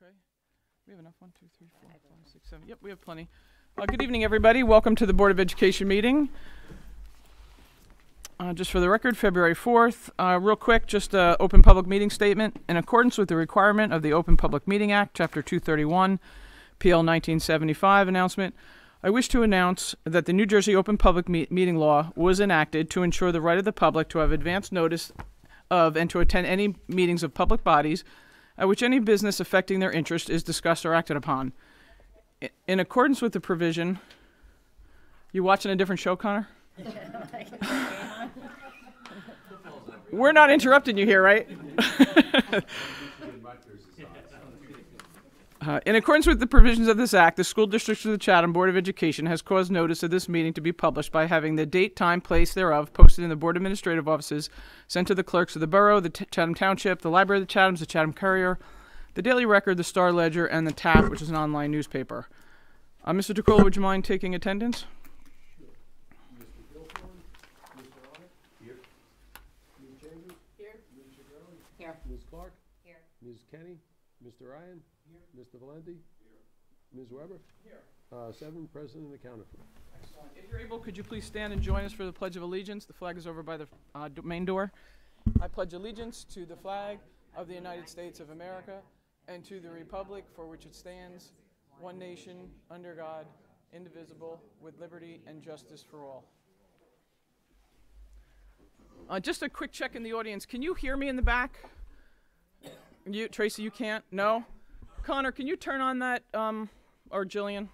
Okay. We have enough. 1, 2, 3, 4, 5, 6, 7. Yep, we have plenty. Good evening, everybody. Welcome to the Board of Education meeting. Just for the record, February 4th. Real quick, just an open public meeting statement. In accordance with the requirement of the Open Public Meeting Act, Chapter 231, PL 1975 announcement, I wish to announce that the New Jersey Open Public Meeting Law was enacted to ensure the right of the public to have advance notice of and to attend any meetings of public bodies at which any business affecting their interest is discussed or acted upon. In accordance with the provision, you watching a different show, Connor? We're not interrupting you here, right? In accordance with the provisions of this act, the School District of the Chatham Board of Education has caused notice of this meeting to be published by having the date, time, place thereof posted in the Board Administrative Offices, sent to the clerks of the borough, the Chatham Township, the Library of the Chathams, the Chatham Courier, the Daily Record, the Star Ledger, and the TAP, which is an online newspaper. Mr. DeCola, would you mind taking attendance? Mr. Gilthorne, Mr. Arnott. Here. Ms. Chambers. Here. Ms. Chigarelli. Here. Ms. Clark. Here. Ms. Kenny. Mr. Ryan. Here. Mr. Valenti. Here. Ms. Weber. Here. 7 present and accounted for. Excellent. If you're able, could you please stand and join us for the Pledge of Allegiance? The flag is over by the main door. I pledge allegiance to the flag of the United States of America and to the republic for which it stands, one nation, under God, indivisible, with liberty and justice for all. Just a quick check in the audience. Can you hear me in the back? You, Tracy, you can't? No? Connor, can you turn on that, or Jillian?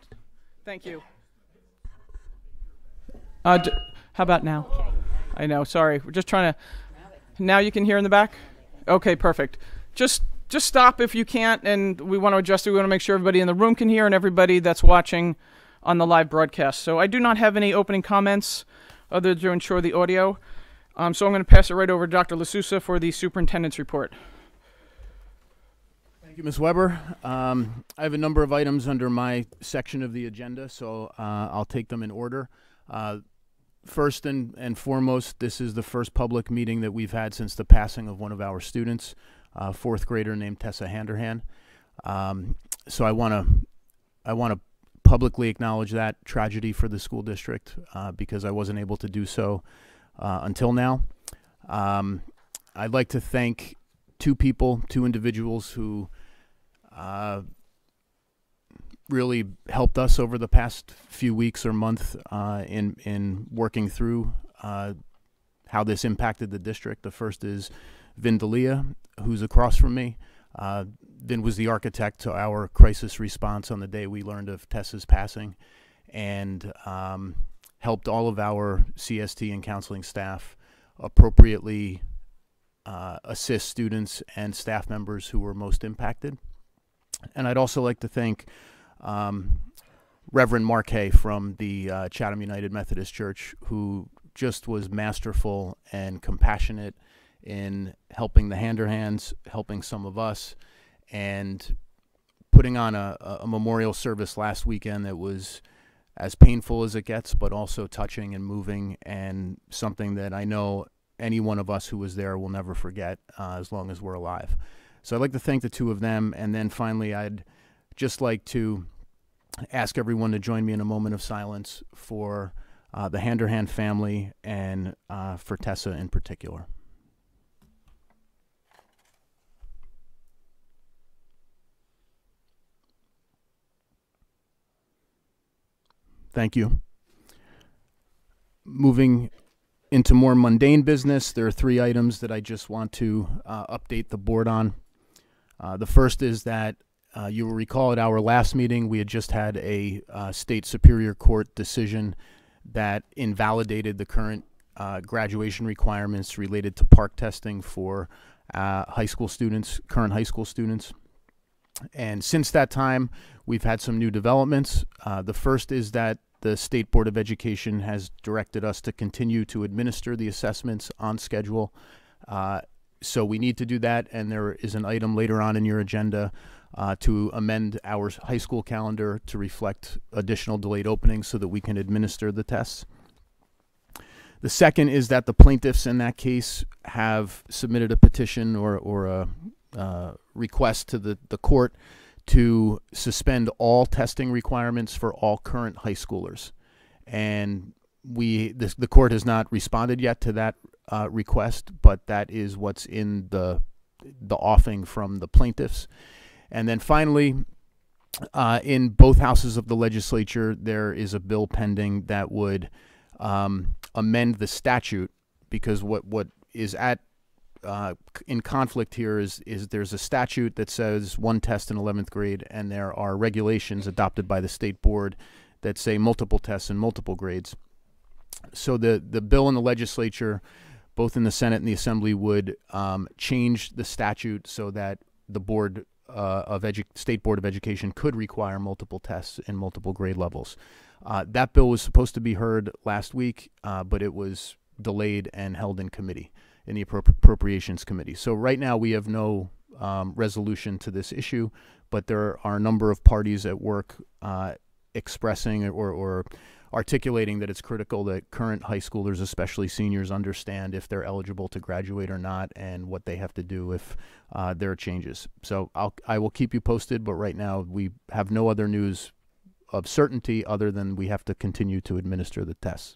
Thank you. How about now? I know, sorry. We're just trying to... Now you can hear in the back? Okay, perfect. Just stop if you can't, and we want to adjust it. We want to make sure everybody in the room can hear and everybody that's watching on the live broadcast. So I do not have any opening comments other to ensure the audio. So I'm going to pass it right over to Dr. LaSousa for the superintendent's report. Thank you, Ms. Weber. I have a number of items under my section of the agenda, so I'll take them in order. First and foremost, this is the first public meeting that we've had since the passing of one of our students, a 4th grader named Tessa Handerhan. So I want to publicly acknowledge that tragedy for the school district because I wasn't able to do so until now. I'd like to thank two individuals who really helped us over the past few weeks or month in working through how this impacted the district. The first is Vin D'Elia, who's across from me. Vin was the architect to our crisis response on the day we learned of Tessa's passing, and helped all of our CST and counseling staff appropriately assist students and staff members who were most impacted. And I'd also like to thank Reverend Mark Hay from the Chatham United Methodist Church, who just was masterful and compassionate in helping the Handerhans, helping some of us, and putting on a memorial service last weekend that was as painful as it gets, but also touching and moving, and something that I know any one of us who was there will never forget as long as we're alive. So I'd like to thank the two of them, and then finally I'd just like to ask everyone to join me in a moment of silence for the Handerhan family and for Tessa in particular. Thank you. Moving into more mundane business, there are 3 items that I just want to update the board on. The first is that you will recall at our last meeting, we had just had a state superior court decision that invalidated the current graduation requirements related to park testing for high school students, current high school students. And since that time, we've had some new developments. The first is that the State Board of Education has directed us to continue to administer the assessments on schedule. So we need to do that, and there is an item later on in your agenda to amend our high school calendar to reflect additional delayed openings so that we can administer the tests. The second is that the plaintiffs in that case have submitted a petition or a request to the court to suspend all testing requirements for all current high schoolers. And the court has not responded yet to that request, but that is what's in the offing from the plaintiffs. And then finally, in both houses of the legislature, there is a bill pending that would amend the statute, because what is in conflict here is there's a statute that says one test in 11th grade, and there are regulations adopted by the state board that say multiple tests in multiple grades. So the bill in the legislature, both in the Senate and the Assembly, would change the statute so that the board State Board of Education could require multiple tests in multiple grade levels. That bill was supposed to be heard last week, but it was delayed and held in committee, in the Appropriations Committee. So right now we have no resolution to this issue, but there are a number of parties at work expressing or articulating that it's critical that current high schoolers, especially seniors, understand if they're eligible to graduate or not, and what they have to do if there are changes. So I will keep you posted, but right now we have no other news of certainty other than we have to continue to administer the tests.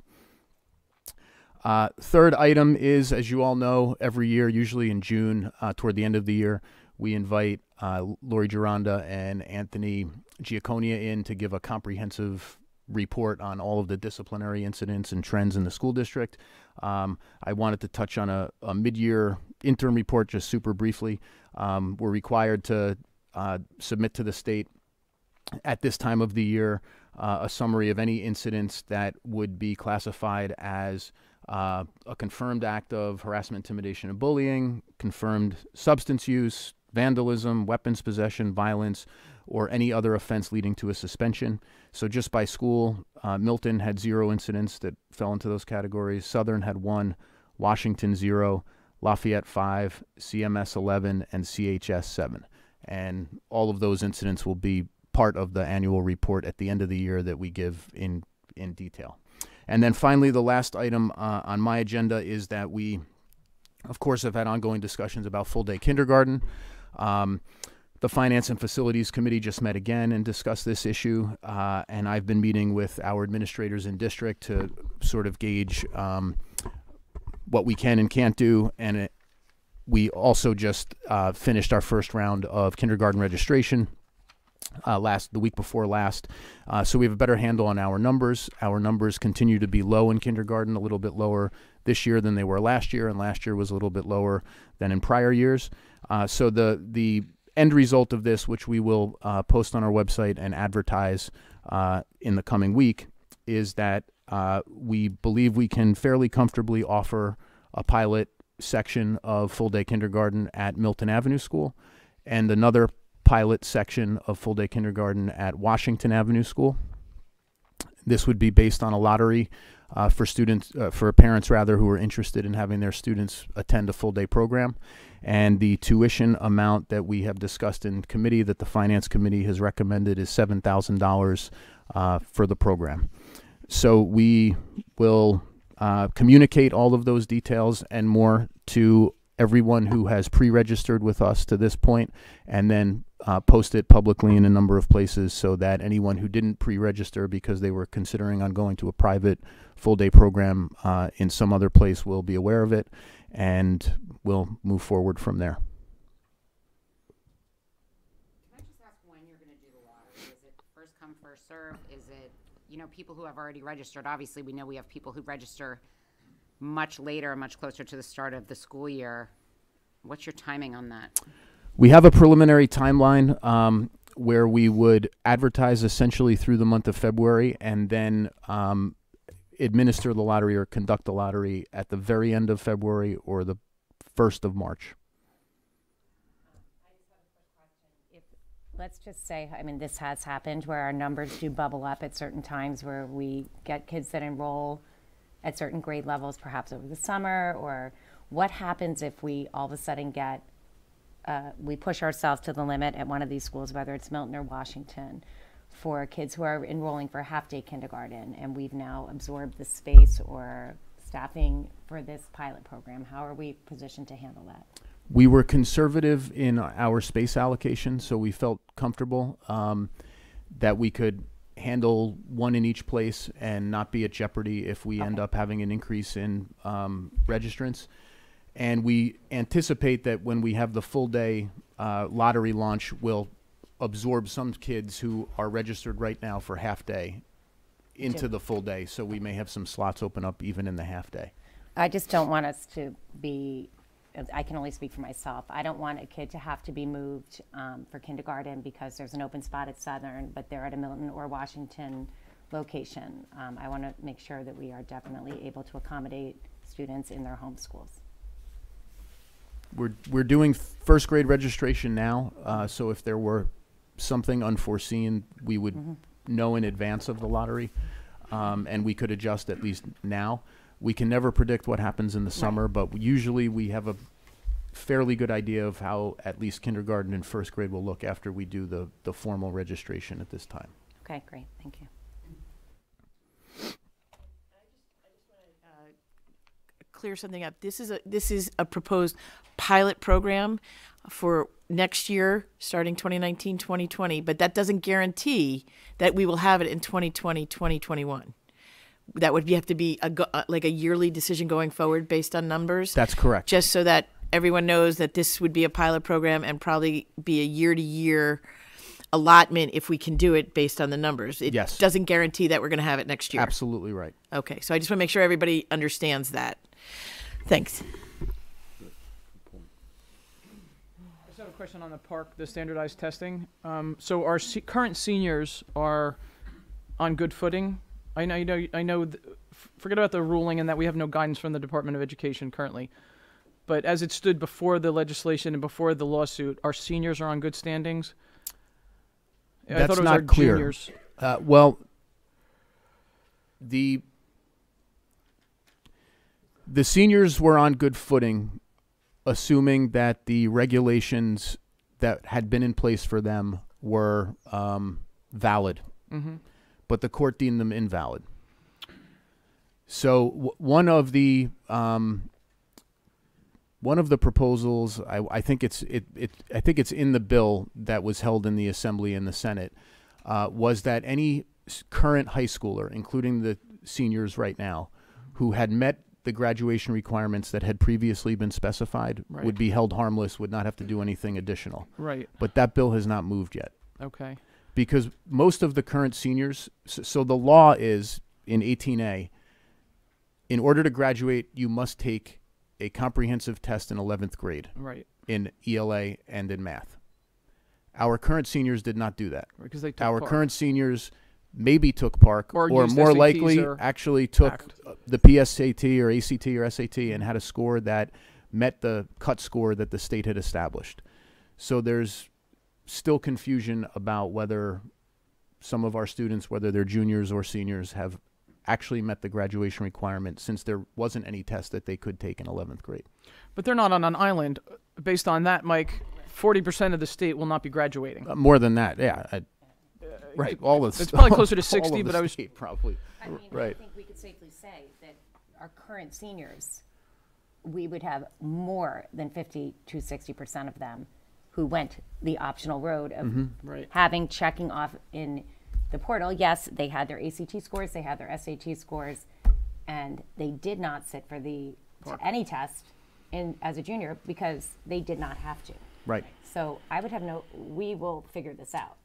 Third item is, as you all know, every year, usually in June, toward the end of the year, we invite Lori Gironda and Anthony Giaconia in to give a comprehensive report on all of the disciplinary incidents and trends in the school district. I wanted to touch on a mid-year interim report just super briefly. We're required to submit to the state at this time of the year a summary of any incidents that would be classified as a confirmed act of harassment, intimidation, and bullying, confirmed substance use, vandalism, weapons possession, violence, or any other offense leading to a suspension. So just by school, Milton had 0 incidents that fell into those categories. Southern had 1, Washington 0, Lafayette 5, CMS 11, and CHS 7. And all of those incidents will be part of the annual report at the end of the year that we give in detail. And then finally, the last item on my agenda is that we, of course, have had ongoing discussions about full-day kindergarten. The Finance and Facilities Committee just met again and discussed this issue, and I've been meeting with our administrators in district to sort of gauge what we can and can't do. And we also just finished our first round of kindergarten registration the week before last. So we have a better handle on our numbers. Our numbers continue to be low in kindergarten, a little bit lower this year than they were last year, and last year was a little bit lower than in prior years. So the end result of this, which we will post on our website and advertise in the coming week, is that we believe we can fairly comfortably offer a pilot section of full-day kindergarten at Milton Avenue School and another pilot section of full-day kindergarten at Washington Avenue School. This would be based on a lottery for parents rather who are interested in having their students attend a full-day program. And the tuition amount that we have discussed in committee, that the Finance Committee has recommended, is $7,000 for the program. So we will communicate all of those details and more to everyone who has pre-registered with us to this point, and then post it publicly in a number of places so that anyone who didn't pre-register because they were considering on going to a private full-day program in some other place will be aware of it, and we'll move forward from there. Can I just ask when you're going to do the lottery? Is it first come, first serve? Is it, people who have already registered? Obviously, we know we have people who register much later, much closer to the start of the school year. What's your timing on that? We have a preliminary timeline where we would advertise essentially through the month of February, and then administer the lottery or conduct the lottery at the very end of February or the 1st of March. I just have a quick question. Let's just say, this has happened where our numbers do bubble up at certain times where we get kids that enroll at certain grade levels, perhaps over the summer, or what happens if we all of a sudden get, we push ourselves to the limit at one of these schools, whether it's Milton or Washington, for kids who are enrolling for half-day kindergarten, and we've now absorbed the space or staffing for this pilot program. How are we positioned to handle that? We were conservative in our space allocation, so we felt comfortable that we could handle one in each place and not be at jeopardy if we end up having an increase in registrants. And we anticipate that when we have the full day lottery launch, we'll absorb some kids who are registered right now for half day into the full day. So we may have some slots open up even in the half day. I just don't want us to be, I can only speak for myself. I don't want a kid to have to be moved for kindergarten because there's an open spot at Southern, but they're at a Milton or Washington location. I want to make sure that we are definitely able to accommodate students in their home schools. We're doing first grade registration now, so if there were something unforeseen, we would know in advance of the lottery, and we could adjust at least now. We can never predict what happens in the summer, but usually we have a fairly good idea of how at least kindergarten and first grade will look after we do the formal registration at this time. Okay, great, thank you. Clear something up. This is a proposed pilot program for next year, starting 2019, 2020, but that doesn't guarantee that we will have it in 2020, 2021. That would have to be like a yearly decision going forward based on numbers. That's correct. Just so that everyone knows that this would be a pilot program and probably be a year-to-year allotment if we can do it based on the numbers. It Yes. doesn't guarantee that we're going to have it next year. Absolutely right. Okay, so I just want to make sure everybody understands that. Thanks. I just have a question on the park, the standardized testing. So our current seniors are on good footing. I know. Forget about the ruling and that we have no guidance from the Department of Education currently. But as it stood before the legislation and before the lawsuit, our seniors are on good standings. I That's thought it was not our clear. juniors. Well, the seniors were on good footing, assuming that the regulations that had been in place for them were valid. Mm-hmm. But the court deemed them invalid. So one of the proposals, I think it's in the bill that was held in the Assembly and the Senate, was that any current high schooler, including the seniors right now, who had met the graduation requirements that had previously been specified, Right. would be held harmless, would not have to do anything additional. Right. But that bill has not moved yet. Okay. Because most of the current seniors, so the law is in 18A, in order to graduate, you must take a comprehensive test in 11th grade Right. in ELA and in math. Our current seniors did not do that. Because they took Our part. current seniors maybe took PARC Or or used more SATs likely or actually took ACT. the PSAT or ACT or SAT and had a score that met the cut score that the state had established. So there's still confusion about whether some of our students, whether they're juniors or seniors, have actually met the graduation requirement since there wasn't any test that they could take in 11th grade. But they're not on an island. Based on that, Mike, 40% of the state will not be graduating. More than that, yeah. Right, all of It's probably closer to all 60, of the but I was state, probably. I mean, I Right. think we could safely say that our current seniors, we would have more than 50 to 60% of them who went the optional road of right. checking off in the portal. Yes, they had their ACT scores, they had their SAT scores, and they did not sit for any test as a junior because they did not have to. Right. So I would have we will figure this out.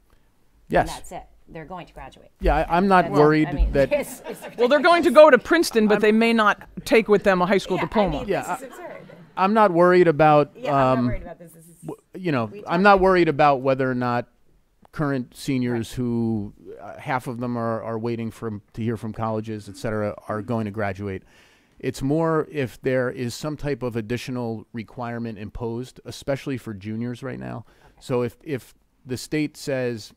Yes. And that's it. They're going to graduate. Yeah, I'm not That's- worried I mean, that. it's Well, they're going to go to Princeton, but they may not take with them a high school diploma. Yeah, This is absurd. I'm not worried about. Yeah, I'm not worried about this. This is I'm not worried about whether or not current seniors who half of them are waiting to hear from colleges, et cetera, are going to graduate. It's more if there is some type of additional requirement imposed, especially for juniors right now. So if the state says,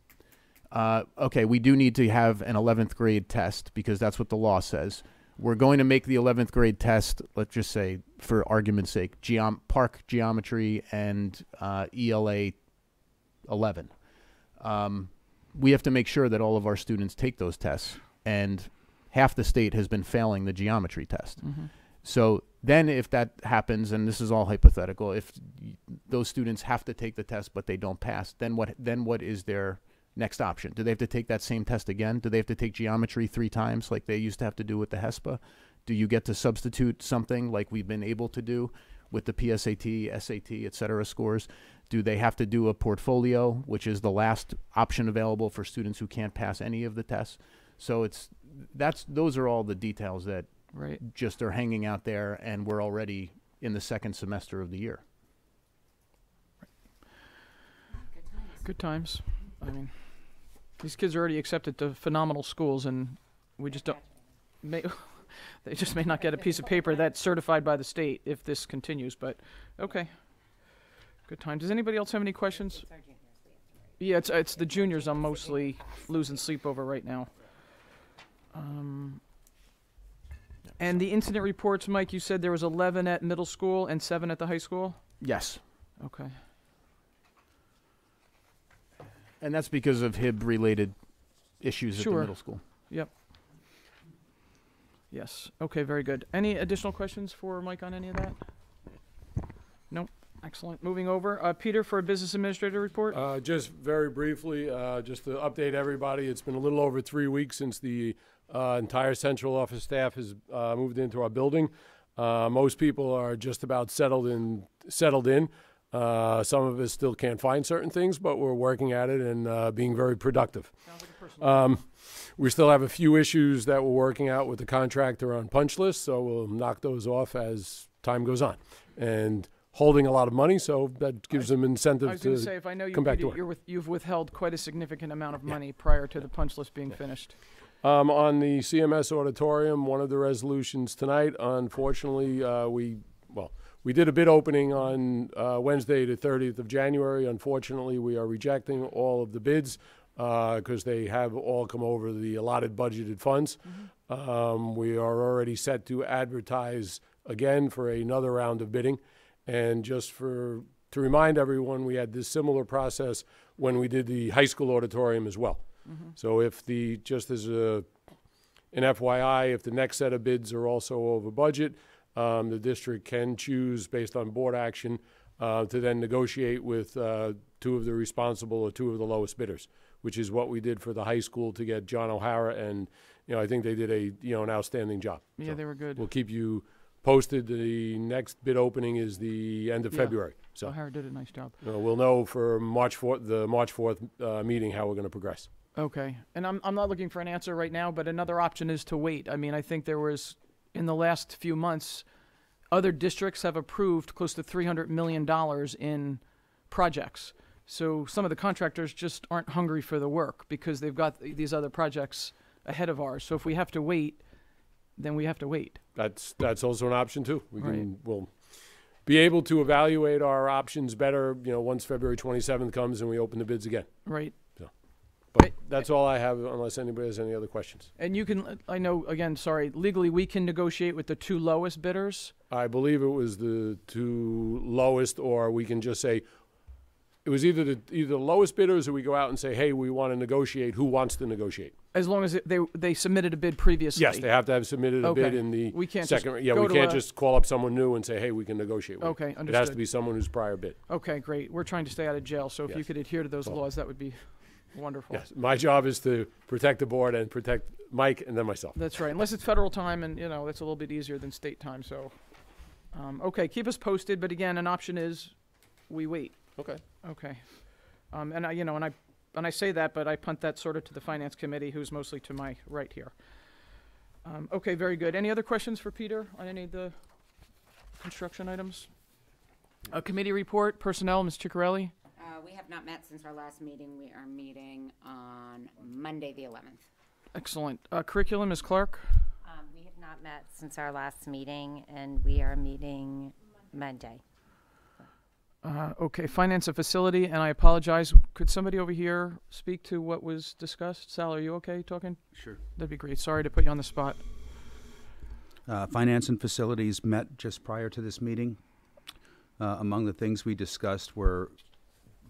okay, we do need to have an 11th grade test because that's what the law says. We're going to make the 11th grade test, let's just say, for argument's sake, PARC geometry and ELA 11. We have to make sure that all of our students take those tests, and half the state has been failing the geometry test. So then if that happens, and this is all hypothetical, if those students have to take the test but they don't pass, then what is their next option? Do they have to take that same test again? Do they have to take geometry 3 times like they used to have to do with the HESPA? Do you get to substitute something like we've been able to do with the PSAT, SAT, et cetera scores? Do they have to do a portfolio, which is the last option available for students who can't pass any of the tests? So those are all the details that just are hanging out there, and we're already in the 2nd semester of the year. Good times. I mean, these kids are already accepted to phenomenal schools, and we just don't. They just may not get a piece of paper that's certified by the state if this continues. But okay, good time. Does anybody else have any questions? Yeah, it's the juniors I'm mostly losing sleep over right now. And the incident reports, Mike, you said there was 11 at middle school and 7 at the high school? Yes. Okay. And that's because of HIB-related issues at the middle school. Yep. Yes. Okay, very good. Any additional questions for Mike on any of that? Nope. Excellent. Moving over. Peter, for a business administrator report? Just very briefly, just to update everybody, it's been a little over 3 weeks since the entire central office staff has moved into our building. Most people are just about settled in. Some of us still can't find certain things, but we're working at it and being very productive. Sounds like a personal We still have a few issues that we're working out with the contractor on punch lists, so we'll knock those off as time goes on. And holding a lot of money, so that gives them incentive to I was going to say, if I know you, come back to Peter, work. you've withheld quite a significant amount of money prior to the punch list being finished. On the CMS auditorium, one of the resolutions tonight, unfortunately, we did a bid opening on Wednesday, the 30th of January. Unfortunately, we are rejecting all of the bids because they have all come over the allotted budgeted funds. We are already set to advertise again for another round of bidding. And just to remind everyone, we had this similar process when we did the high school auditorium as well. So if just as an FYI, if the next set of bids are also over budget, the district can choose, based on board action, to then negotiate with 2 of the responsible or 2 of the lowest bidders, which is what we did for the high school to get John O'Hara, and I think they did an outstanding job. Yeah, so they were good. We'll keep you posted. The next bid opening is the end of February. So O'Hara did a nice job. We'll know for the March 4th meeting how we're going to progress. Okay, and I'm not looking for an answer right now, but another option is to wait. I mean, I think there was, in the last few months, other districts have approved close to $300 million in projects. So some of the contractors just aren't hungry for the work because they've got these other projects ahead of ours. So if we have to wait, then we have to wait. That's also an option too. We'll be able to evaluate our options better, once February 27th comes and we open the bids again. Right. But that's all I have, unless anybody has any other questions. And you can, I know, again, sorry, legally we can negotiate with the 2 lowest bidders? I believe it was the 2 lowest, or we can just say, it was either the lowest bidders, or we go out and say, hey, we want to negotiate. Who wants to negotiate? As long as they submitted a bid previously? Yes, they have to have submitted a bid in the we can't second. Just we can't just call up someone new and say, hey, we can negotiate with Okay, you. understood. It has to be someone who's prior bid. Okay, great. We're trying to stay out of jail, so if you could adhere to those laws, that would be wonderful. Yes, my job is to protect the board and protect Mike and then myself. That's right, unless it's federal time, and that's a little bit easier than state time. So, okay, keep us posted. But again, an option is we wait. Okay. Okay, and I say that, but I punt that sort of to the finance committee, who's mostly to my right here. Okay, very good. Any other questions for Peter on any of the construction items? A committee report, personnel, Ms. Ciccarelli. We have not met since our last meeting. We are meeting on Monday, the 11th. Excellent. Curriculum, Ms. Clark. We have not met since our last meeting, and we are meeting Monday. Okay, finance and facility, and I apologize. Could somebody over here speak to what was discussed? Sal, are you okay talking? Sure. That'd be great. Sorry to put you on the spot. Finance and facilities met just prior to this meeting. Among the things we discussed were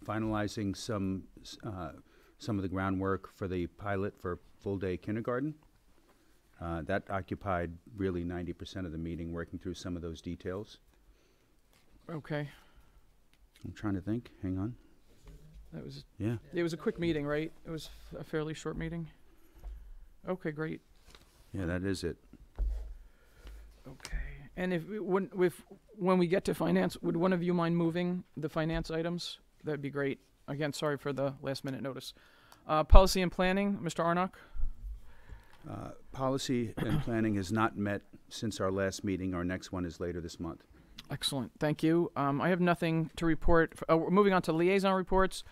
finalizing some of the groundwork for the pilot for full-day kindergarten. That occupied really 90% of the meeting, working through some of those details. Okay. I'm trying to think. Hang on. That was, Yeah. it was a quick meeting, right? It was a fairly short meeting? Okay, great. Yeah, that is it. Okay. And when we get to finance, would one of you mind moving the finance items? That'd be great. Again, sorry for the last minute notice. Policy and planning, Mr. Arnott? Policy and planning has not met since our last meeting. Our next one is later this month. Excellent. Thank you. I have nothing to report. We're moving on to liaison reports.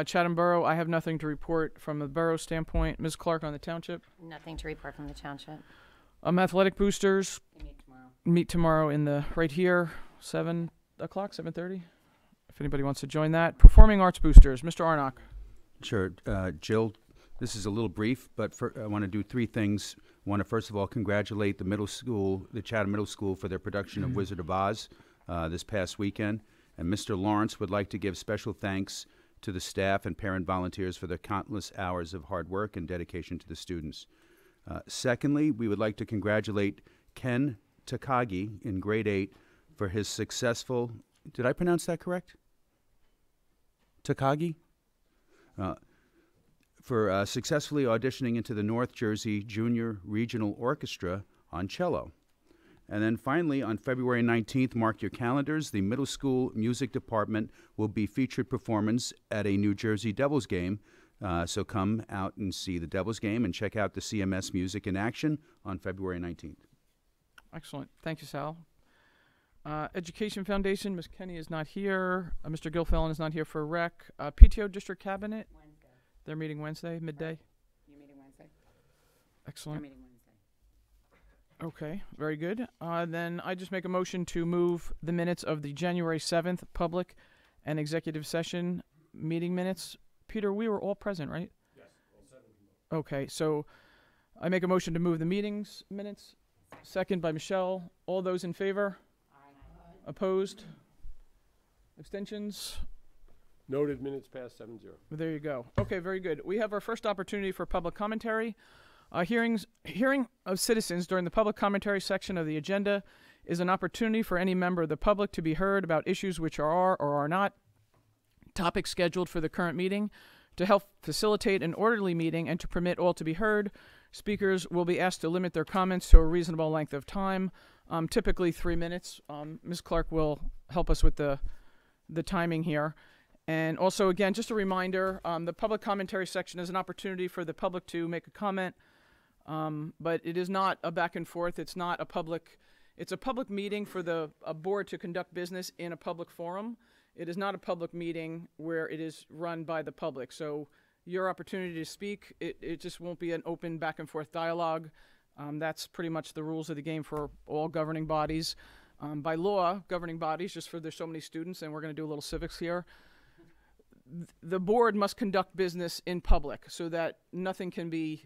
Chatham Borough, I have nothing to report from the borough standpoint. Ms. Clark on the township. Nothing to report from the township. Athletic boosters We meet tomorrow. meet tomorrow in the right here, 7 o'clock, 7:30. If anybody wants to join that. Performing arts boosters, Mr. Arnott. Sure. Jill, this is a little brief, but I want to do three things. I want to first of all congratulate the middle school, the Chatham Middle School, for their production of Wizard of Oz this past weekend. And Mr. Lawrence would like to give special thanks to the staff and parent volunteers for their countless hours of hard work and dedication to the students. Secondly, we would like to congratulate Ken Takagi in grade 8 for his successful, did I pronounce that correct? Takagi? For successfully auditioning into the North Jersey Junior Regional Orchestra on cello. And then finally, on February 19th, mark your calendars, the middle school music department will be featured performance at a New Jersey Devils game. So come out and see the Devils game and check out the CMS music in action on February 19th. Excellent. Thank you, Sal. Education Foundation, Ms. Kenny is not here. Mr. Gilfillan is not here for rec. PTO District Cabinet, Wednesday. they're meeting Wednesday, midday. You're meeting Wednesday? You're Excellent. meeting Wednesday. Okay, very good. Then I just make a motion to move the minutes of the January 7th public and executive session meeting minutes. Peter, we were all present, right? Yes, all 7 of them. Okay, so I make a motion to move the meetings minutes. Second by Michelle. All those in favor? Opposed? Abstentions? Noted, minutes past 7-0. There you go. Okay, very good. We have our first opportunity for public commentary. Hearing of citizens during the public commentary section of the agenda is an opportunity for any member of the public to be heard about issues which are or are not topics scheduled for the current meeting. To help facilitate an orderly meeting and to permit all to be heard, speakers will be asked to limit their comments to a reasonable length of time, typically 3 minutes. Ms. Clark will help us with the timing here. And also, again, just a reminder, the public commentary section is an opportunity for the public to make a comment, but it is not a back and forth. It's not a public, it's a public meeting for a board to conduct business in a public forum. It is not a public meeting where it is run by the public. So your opportunity to speak, it just won't be an open back and forth dialogue. That's pretty much the rules of the game for all governing bodies. By law, governing bodies, just for there's so many students, and we're going to do a little civics here, the board must conduct business in public so that nothing can be,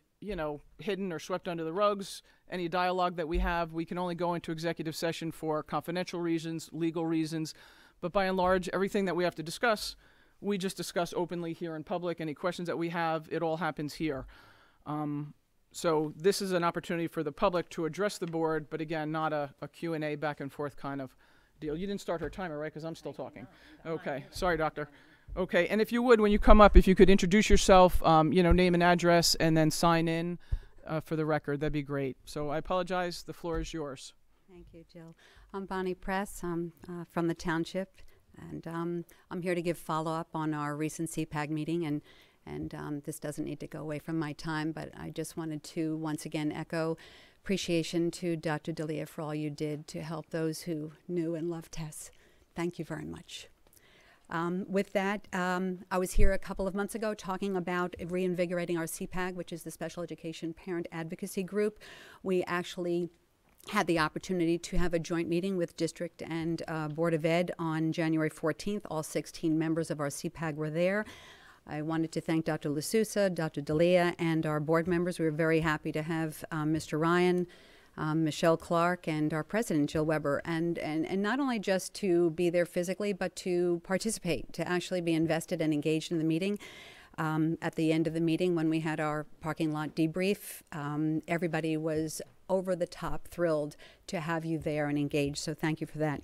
hidden or swept under the rugs. Any dialogue that we have, we can only go into executive session for confidential reasons, legal reasons. But by and large, everything that we have to discuss, we just discuss openly here in public. Any questions that we have, it all happens here. So this is an opportunity for the public to address the board, but again, not a Q&A back and forth kind of deal. You didn't start her timer, right? Because I'm still talking. Okay. Sorry, doctor. Okay. And if you would, when you come up, if you could introduce yourself, name and address, and then sign in for the record, that'd be great. So I apologize. The floor is yours. Thank you, Jill. I'm Bonnie Press. I'm from the township, and I'm here to give follow-up on our recent CPAG meeting, and this doesn't need to go away from my time, but I just wanted to once again echo appreciation to Dr. D'Elia for all you did to help those who knew and loved Tess. Thank you very much. With that, I was here a couple of months ago talking about reinvigorating our CPAG, which is the Special Education Parent Advocacy Group. We actually had the opportunity to have a joint meeting with District and Board of Ed on January 14th. All 16 members of our CPAG were there. I wanted to thank Dr. LaSousa, Dr. D'Elia, and our board members. We were very happy to have Mr. Ryan, Michelle Clark, and our president, Jill Weber, and not only just to be there physically, but to participate, to actually be invested and engaged in the meeting. At the end of the meeting, when we had our parking lot debrief, everybody was over the top thrilled to have you there and engaged, so thank you for that.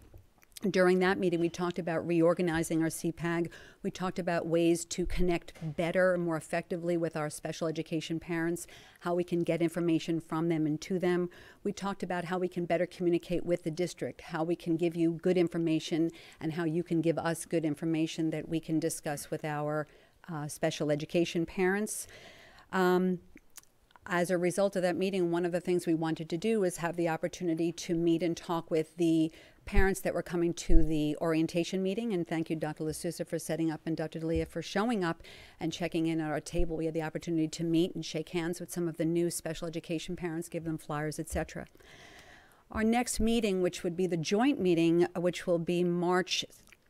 During that meeting, we talked about reorganizing our CPAG. We talked about ways to connect better and more effectively with our special education parents, how we can get information from them and to them. We talked about how we can better communicate with the district, how we can give you good information, and how you can give us good information that we can discuss with our special education parents. As a result of that meeting, one of the things we wanted to do was have the opportunity to meet and talk with the parents that were coming to the orientation meeting. And thank you, Dr. LaSousa, for setting up, and Dr. D'Elia for showing up and checking in at our table. We had the opportunity to meet and shake hands with some of the new special education parents, give them flyers, etc. Our next meeting, which would be the joint meeting, which will be March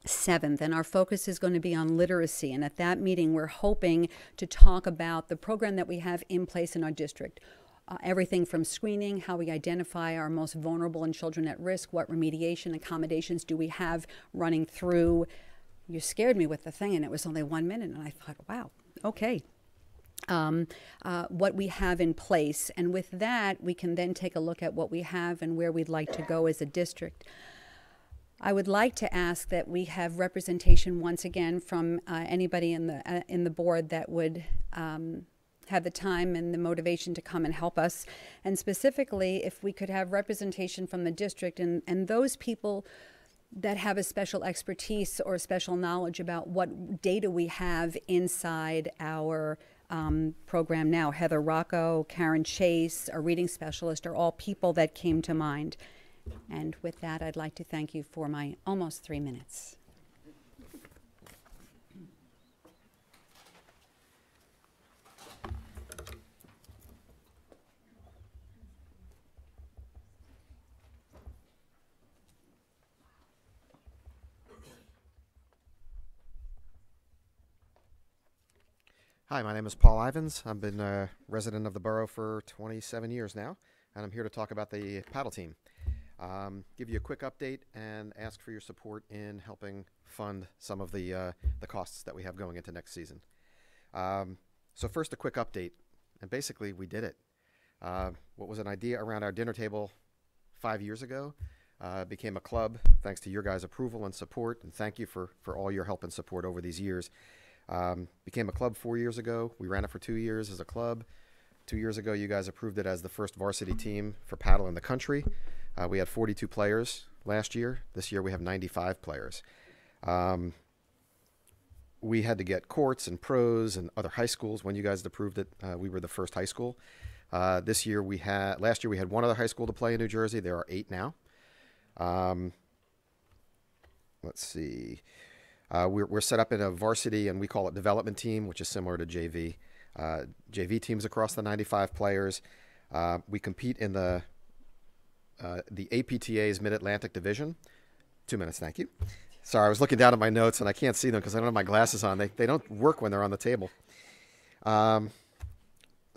7th, and our focus is going to be on literacy. And at that meeting, we're hoping to talk about the program that we have in place in our district. Everything from screening, how we identify our most vulnerable and children at risk, what remediation accommodations do we have running through. You scared me with the thing, and it was only 1 minute, and I thought, wow, okay. What we have in place. And with that, we can then take a look at what we have and where we'd like to go as a district. I would like to ask that we have representation once again from anybody in the board that would have the time and the motivation to come and help us. And specifically, if we could have representation from the district and those people that have a special expertise or special knowledge about what data we have inside our program now. Heather Rocco, Karen Chase, a reading specialist, are all people that came to mind. And with that, I'd like to thank you for my almost 3 minutes. Hi, my name is Paul Ivins. I've been a resident of the borough for 27 years now, and I'm here to talk about the paddle team. Give you a quick update and ask for your support in helping fund some of the costs that we have going into next season. So first, a quick update, and basically we did it. What was an idea around our dinner table 5 years ago became a club thanks to your guys' approval and support, and thank you for all your help and support over these years. Became a club 4 years ago. We ran it for 2 years as a club. 2 years ago, you guys approved it as the first varsity team for paddle in the country. We had 42 players last year. This year we have 95 players. We had to get courts and pros and other high schools. When you guys approved it, we were the first high school. Last year we had one other high school to play in New Jersey. There are 8 now. Let's see. We're set up in a varsity, and we call it development team, which is similar to JV. JV teams across the 95 players. We compete in the APTA's Mid-Atlantic Division. 2 minutes, thank you. Sorry, I was looking down at my notes, and I can't see them because I don't have my glasses on. They don't work when they're on the table. So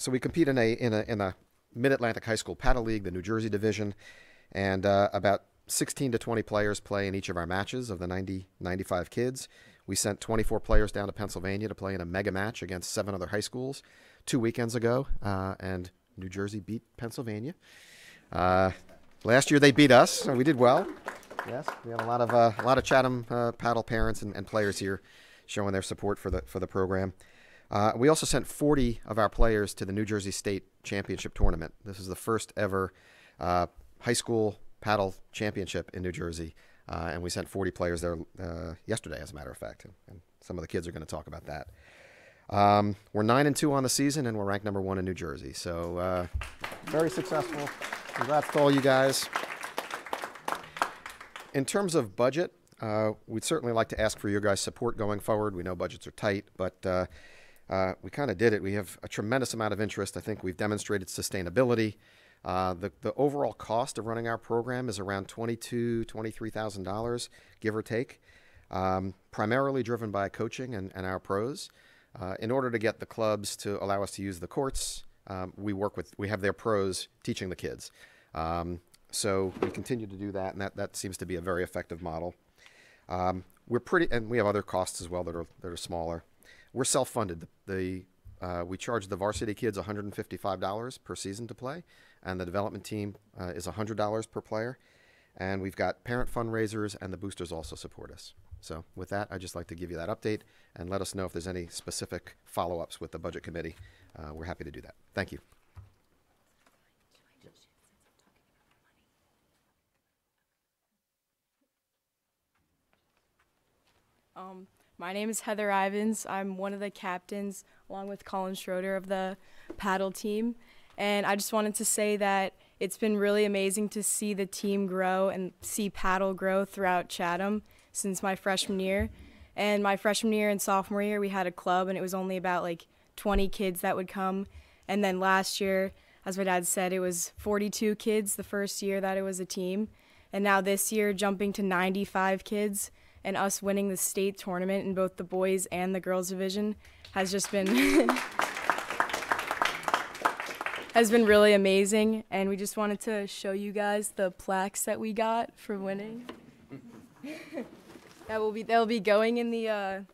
we compete in a Mid-Atlantic High School Paddle League, the New Jersey Division, and about 16 to 20 players play in each of our matches of the 95 kids. We sent 24 players down to Pennsylvania to play in a mega match against 7 other high schools 2 weekends ago, and New Jersey beat Pennsylvania. Last year they beat us, so we did well. Yes, we have a lot of Chatham paddle parents and players here showing their support for the program. We also sent 40 of our players to the New Jersey State Championship Tournament. This is the first ever high school paddle championship in New Jersey, and we sent 40 players there yesterday, as a matter of fact, and some of the kids are going to talk about that. We're 9-2 on the season, and we're ranked number 1 in New Jersey, so very successful. Congrats to all you guys. In terms of budget, we'd certainly like to ask for your guys' support going forward. We know budgets are tight, but we kind of did it. We have a tremendous amount of interest. I think we've demonstrated sustainability. The overall cost of running our program is around $22,000, $23,000, give or take, primarily driven by coaching and our pros. In order to get the clubs to allow us to use the courts, we have their pros teaching the kids. So we continue to do that, and that seems to be a very effective model. And we have other costs as well that are smaller. we're self-funded. We charge the varsity kids $155 per season to play, and the development team is $100 per player. And we've got parent fundraisers, and the boosters also support us. So with that, I'd just like to give you that update and let us know if there's any specific follow-ups with the budget committee. We're happy to do that. Thank you. My name is Heather Ivins. I'm one of the captains, along with Colin Schroeder, of the paddle team. And I just wanted to say that it's been really amazing to see the team grow and see paddle grow throughout Chatham since my freshman year. And my freshman year and sophomore year, we had a club, and it was only about like 20 kids that would come. And then last year, as my dad said, it was 42 kids the first year that it was a team. And now this year, jumping to 95 kids, and us winning the state tournament in both the boys and the girls division has just been has been really amazing. And we just wanted to show you guys the plaques that we got for winning. They'll be going in the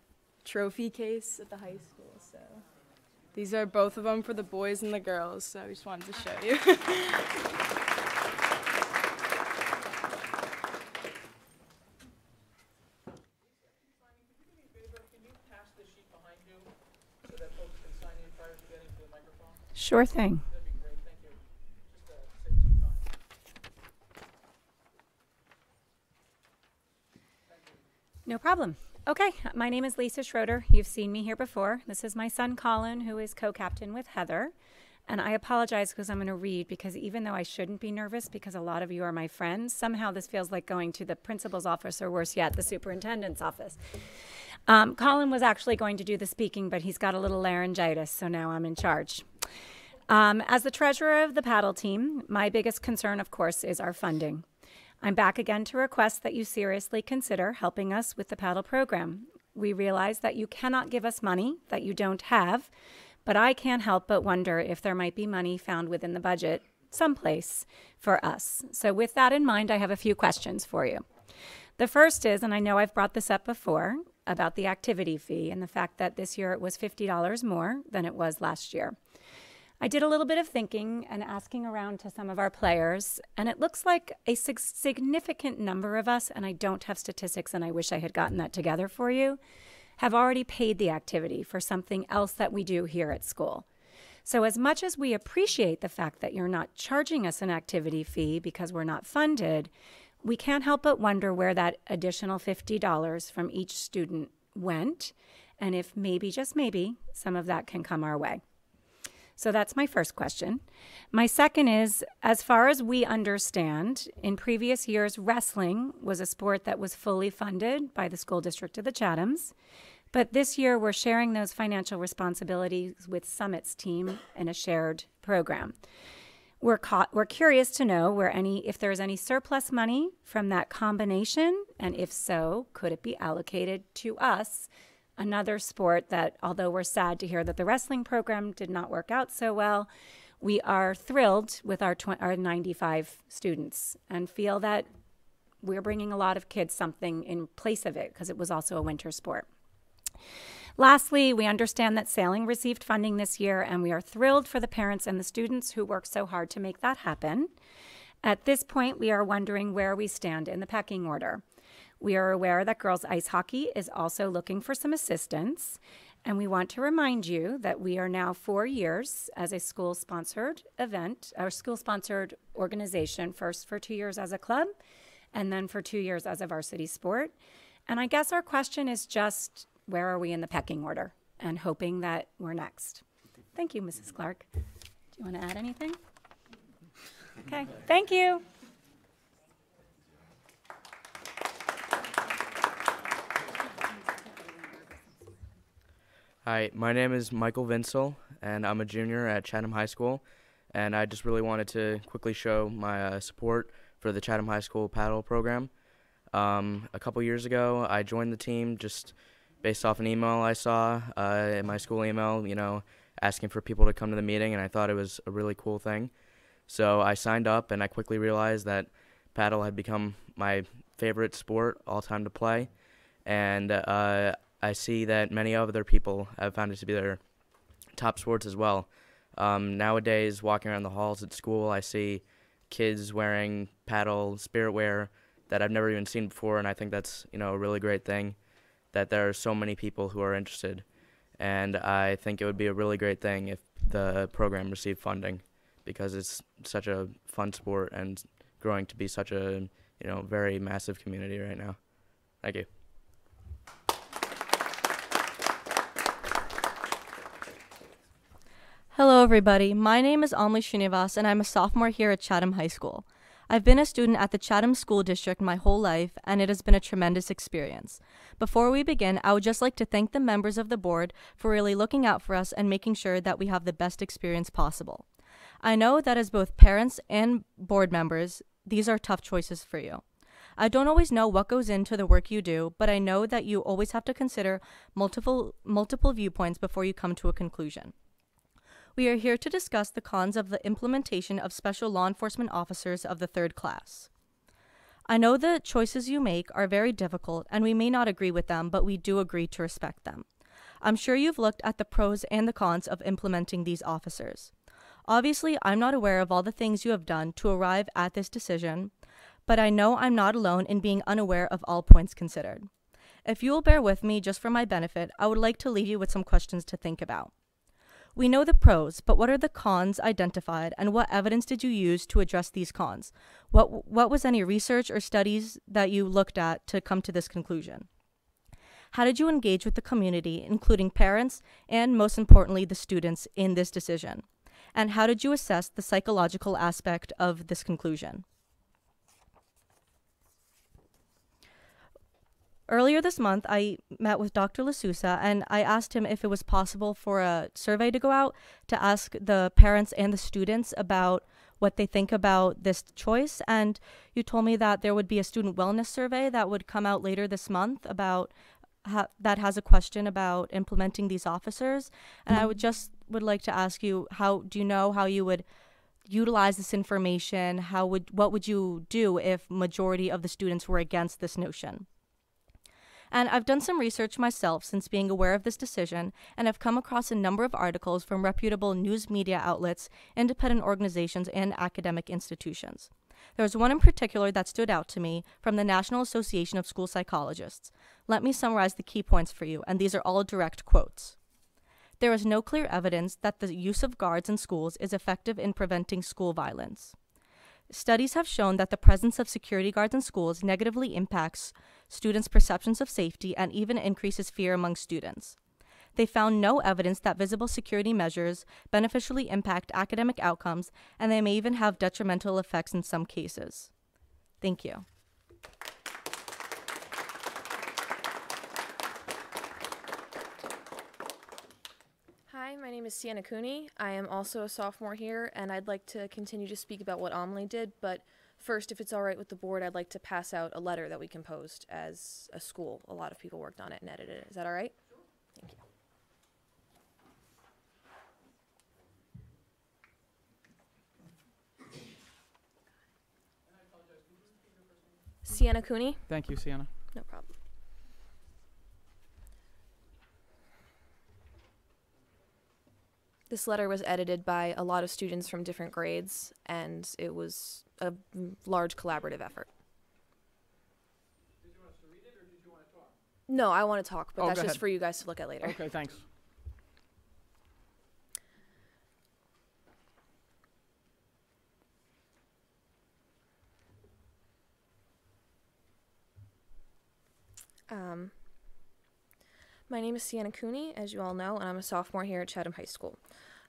trophy case at the high school. So these are both of them for the boys and the girls. So I just wanted to show you. Sure thing. That'd be great. Thank you. Just save some time. No problem. Okay, my name is Lisa Schroeder. You've seen me here before. This is my son Colin, who is co-captain with Heather. And I apologize because I'm going to read, because even though I shouldn't be nervous because a lot of you are my friends, somehow this feels like going to the principal's office, or worse yet, the superintendent's office. Colin was actually going to do the speaking, but he's got a little laryngitis, so now I'm in charge. As the treasurer of the paddle team, my biggest concern, of course, is our funding. I'm back again to request that you seriously consider helping us with the paddle program. We realize that you cannot give us money that you don't have, but I can't help but wonder if there might be money found within the budget someplace for us. So with that in mind, I have a few questions for you. The first is, and I know I've brought this up before, about the activity fee and the fact that this year it was $50 more than it was last year. I did a little bit of thinking and asking around to some of our players, and it looks like a significant number of us, and I don't have statistics and I wish I had gotten that together for you, have already paid the activity for something else that we do here at school. So as much as we appreciate the fact that you're not charging us an activity fee because we're not funded, we can't help but wonder where that additional $50 from each student went, and if maybe, just maybe, some of that can come our way. So that's my first question. My second is, as far as we understand, in previous years, wrestling was a sport that was fully funded by the school district of the Chathams. But this year, we're sharing those financial responsibilities with Summit's team in a shared program. We're curious to know if there's any surplus money from that combination, and if so, could it be allocated to us? Another sport that, although we're sad to hear that the wrestling program did not work out so well, we are thrilled with our 95 students and feel that we're bringing a lot of kids something in place of it because it was also a winter sport. Lastly, we understand that sailing received funding this year, and we are thrilled for the parents and the students who worked so hard to make that happen. At this point, we are wondering where we stand in the pecking order. We are aware that girls ice hockey is also looking for some assistance, and we want to remind you that we are now 4 years as a school-sponsored event, or school-sponsored organization, first for 2 years as a club, and then for 2 years as a varsity sport. And I guess our question is just, where are we in the pecking order? And hoping that we're next. Thank you, Mrs. Clark. Do you want to add anything? Okay, thank you. Hi, my name is Michael Vinsel, and I'm a junior at Chatham High School, and I just really wanted to quickly show my support for the Chatham High School paddle program. A couple years ago, I joined the team just based off an email I saw in my school email, asking for people to come to the meeting, and I thought it was a really cool thing. So I signed up, and I quickly realized that paddle had become my favorite sport all time to play, and I see that many other people have found it to be their top sports as well. Nowadays, walking around the halls at school, I see kids wearing paddle spirit wear that I've never even seen before, and I think that's, a really great thing, that there are so many people who are interested. And I think it would be a really great thing if the program received funding, because it's such a fun sport and growing to be such a, very massive community right now. Thank you. Hello everybody, my name is Amli Srinivas and I'm a sophomore here at Chatham High School. I've been a student at the Chatham School District my whole life and it has been a tremendous experience. Before we begin, I would just like to thank the members of the board for really looking out for us and making sure that we have the best experience possible. I know that as both parents and board members, these are tough choices for you. I don't always know what goes into the work you do, but I know that you always have to consider multiple viewpoints before you come to a conclusion. We are here to discuss the cons of the implementation of special law enforcement officers of the 3rd class. I know the choices you make are very difficult and we may not agree with them, but we do agree to respect them. I'm sure you've looked at the pros and the cons of implementing these officers. Obviously, I'm not aware of all the things you have done to arrive at this decision, but I know I'm not alone in being unaware of all points considered. If you will bear with me just for my benefit, I would like to leave you with some questions to think about. We know the pros, but what are the cons identified and what evidence did you use to address these cons? What was any research or studies that you looked at to come to this conclusion? How did you engage with the community, including parents and most importantly the students, in this decision? And how did you assess the psychological aspect of this conclusion? Earlier this month, I met with Dr. LaSousa and I asked him if it was possible for a survey to go out to ask the parents and the students about what they think about this choice. And you told me that there would be a student wellness survey that would come out later this month about that has a question about implementing these officers. And I would like to ask you, do you know how you would utilize this information? What would you do if majority of the students were against this notion? And I've done some research myself since being aware of this decision, and I've come across a number of articles from reputable news media outlets, independent organizations, and academic institutions. There was one in particular that stood out to me from the National Association of School Psychologists. Let me summarize the key points for you, and these are all direct quotes. There is no clear evidence that the use of guards in schools is effective in preventing school violence. Studies have shown that the presence of security guards in schools negatively impacts students' perceptions of safety and even increases fear among students. They found no evidence that visible security measures beneficially impact academic outcomes, and they may even have detrimental effects in some cases. Thank you. Hi, my name is Sienna Cooney. I am also a sophomore here, and I'd like to continue to speak about what Amelie did, but first, if it's all right with the board, I'd like to pass out a letter that we composed as a school. A lot of people worked on it and edited it. Is that all right? Sure. Thank you. Sienna Cooney. Thank you, Sienna. No problem. This letter was edited by a lot of students from different grades, and it was a large collaborative effort. Did you want us to read it, or did you want to talk? No, I want to talk, but that's go just ahead. for you guys to look at later. Okay, thanks. My name is Sienna Cooney, as you all know, and I'm a sophomore here at Chatham High School.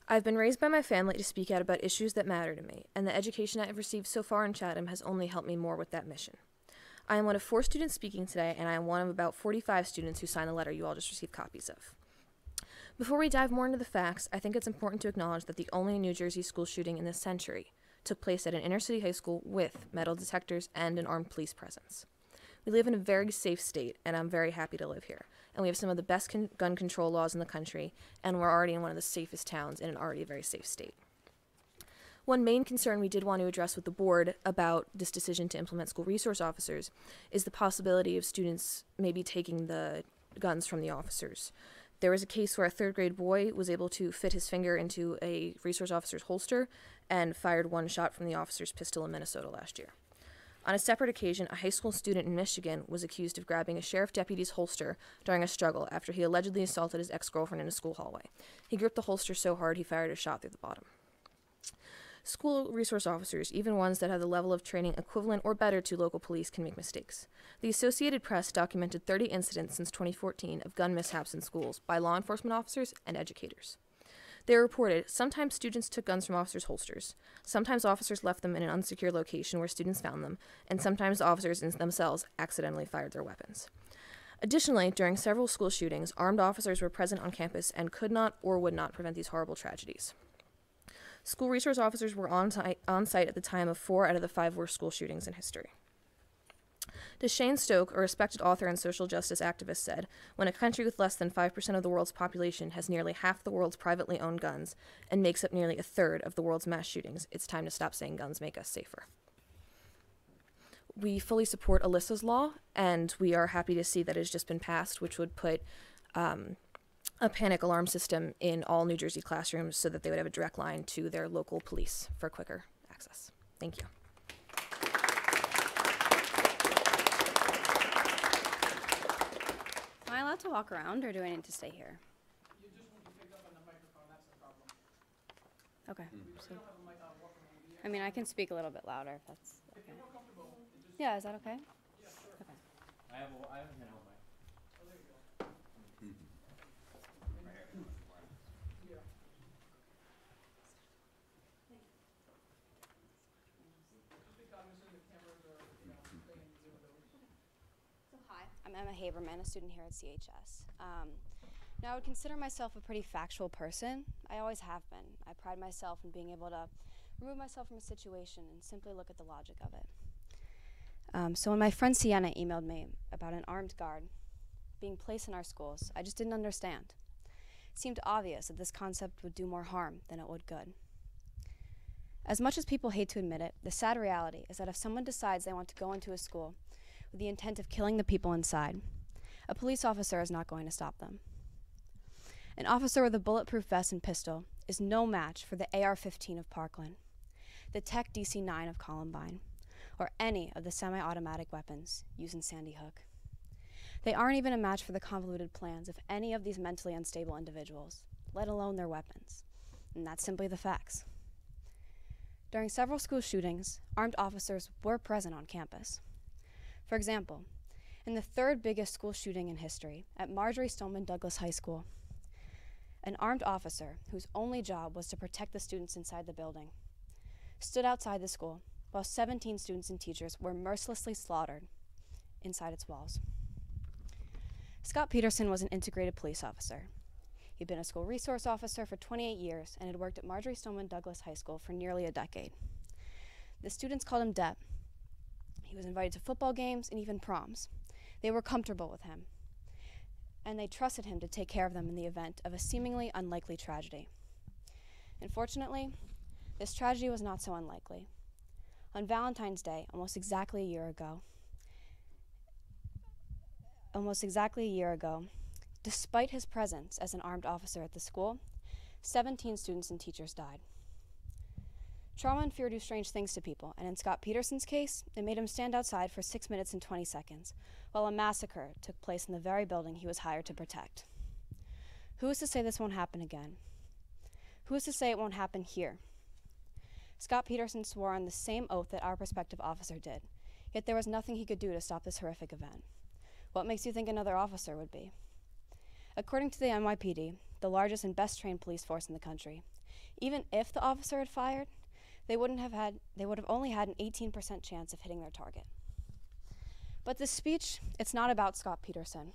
I've been raised by my family to speak out about issues that matter to me, and the education I have received so far in Chatham has only helped me more with that mission. I am one of 4 students speaking today, and I am one of about 45 students who signed the letter you all just received copies of. Before we dive more into the facts, I think it's important to acknowledge that the only New Jersey school shooting in this century took place at an inner-city high school with metal detectors and an armed police presence. We live in a very safe state, and I'm very happy to live here. And we have some of the best gun control laws in the country, and we're already in one of the safest towns in an already very safe state. One main concern we did want to address with the board about this decision to implement school resource officers is the possibility of students maybe taking the guns from the officers. There was a case where a third grade boy was able to fit his finger into a resource officer's holster and fired one shot from the officer's pistol in Minnesota last year. On a separate occasion, a high school student in Michigan was accused of grabbing a sheriff deputy's holster during a struggle after he allegedly assaulted his ex-girlfriend in a school hallway. He gripped the holster so hard he fired a shot through the bottom. School resource officers, even ones that have the level of training equivalent or better to local police, can make mistakes. The Associated Press documented 30 incidents since 2014 of gun mishaps in schools by law enforcement officers and educators. They reported sometimes students took guns from officers' holsters, sometimes officers left them in an unsecure location where students found them, and sometimes officers themselves accidentally fired their weapons. Additionally, during several school shootings, armed officers were present on campus and could not or would not prevent these horrible tragedies. School resource officers were on site at the time of 4 out of the 5 worst school shootings in history. Shane Stoke, a respected author and social justice activist, said, "When a country with less than 5% of the world's population has nearly half the world's privately owned guns and makes up nearly a third of the world's mass shootings, it's time to stop saying guns make us safer." We fully support Alyssa's law, and we are happy to see that it has just been passed, which would put a panic alarm system in all New Jersey classrooms so that they would have a direct line to their local police for quicker access. Thank you. Am I allowed to walk around, or do I need to stay here? You just won't be picked up on the microphone, that's the problem. Okay. So, I mean, I can speak a little bit louder if that's okay. Yeah, is that okay? Yeah, sure. Okay. I have a handheld mic. Oh, there you go. Yeah. Just be cognizant the cameras are, playing visibility. So hi, I'm Emma Haberman, a student here at CHS. Now, I would consider myself a pretty factual person. I always have been. I pride myself in being able to remove myself from a situation and simply look at the logic of it. So when my friend Sienna emailed me about an armed guard being placed in our schools, I just didn't understand. It seemed obvious that this concept would do more harm than it would good. As much as people hate to admit it, the sad reality is that if someone decides they want to go into a school with the intent of killing the people inside, a police officer is not going to stop them. An officer with a bulletproof vest and pistol is no match for the AR-15 of Parkland, the Tech DC-9 of Columbine, or any of the semi-automatic weapons used in Sandy Hook. They aren't even a match for the convoluted plans of any of these mentally unstable individuals, let alone their weapons. And that's simply the facts. During several school shootings, armed officers were present on campus. For example, in the 3rd biggest school shooting in history, at Marjorie Stoneman Douglas High School, an armed officer whose only job was to protect the students inside the building stood outside the school while 17 students and teachers were mercilessly slaughtered inside its walls. Scott Peterson was an integrated police officer. He'd been a school resource officer for 28 years and had worked at Marjorie Stoneman Douglas High School for nearly a decade. The students called him Dep. He was invited to football games and even proms. They were comfortable with him, and they trusted him to take care of them in the event of a seemingly unlikely tragedy. Unfortunately, this tragedy was not so unlikely. On Valentine's Day, almost exactly a year ago, despite his presence as an armed officer at the school, 17 students and teachers died. Trauma and fear do strange things to people, and in Scott Peterson's case, it made him stand outside for 6 minutes and 20 seconds, while a massacre took place in the very building he was hired to protect. Who is to say this won't happen again? Who is to say it won't happen here? Scott Peterson swore on the same oath that our prospective officer did, yet there was nothing he could do to stop this horrific event. What makes you think another officer would be? According to the NYPD, the largest and best trained police force in the country, even if the officer had fired, they would have only had an 18% chance of hitting their target. But this speech, it's not about Scott Peterson.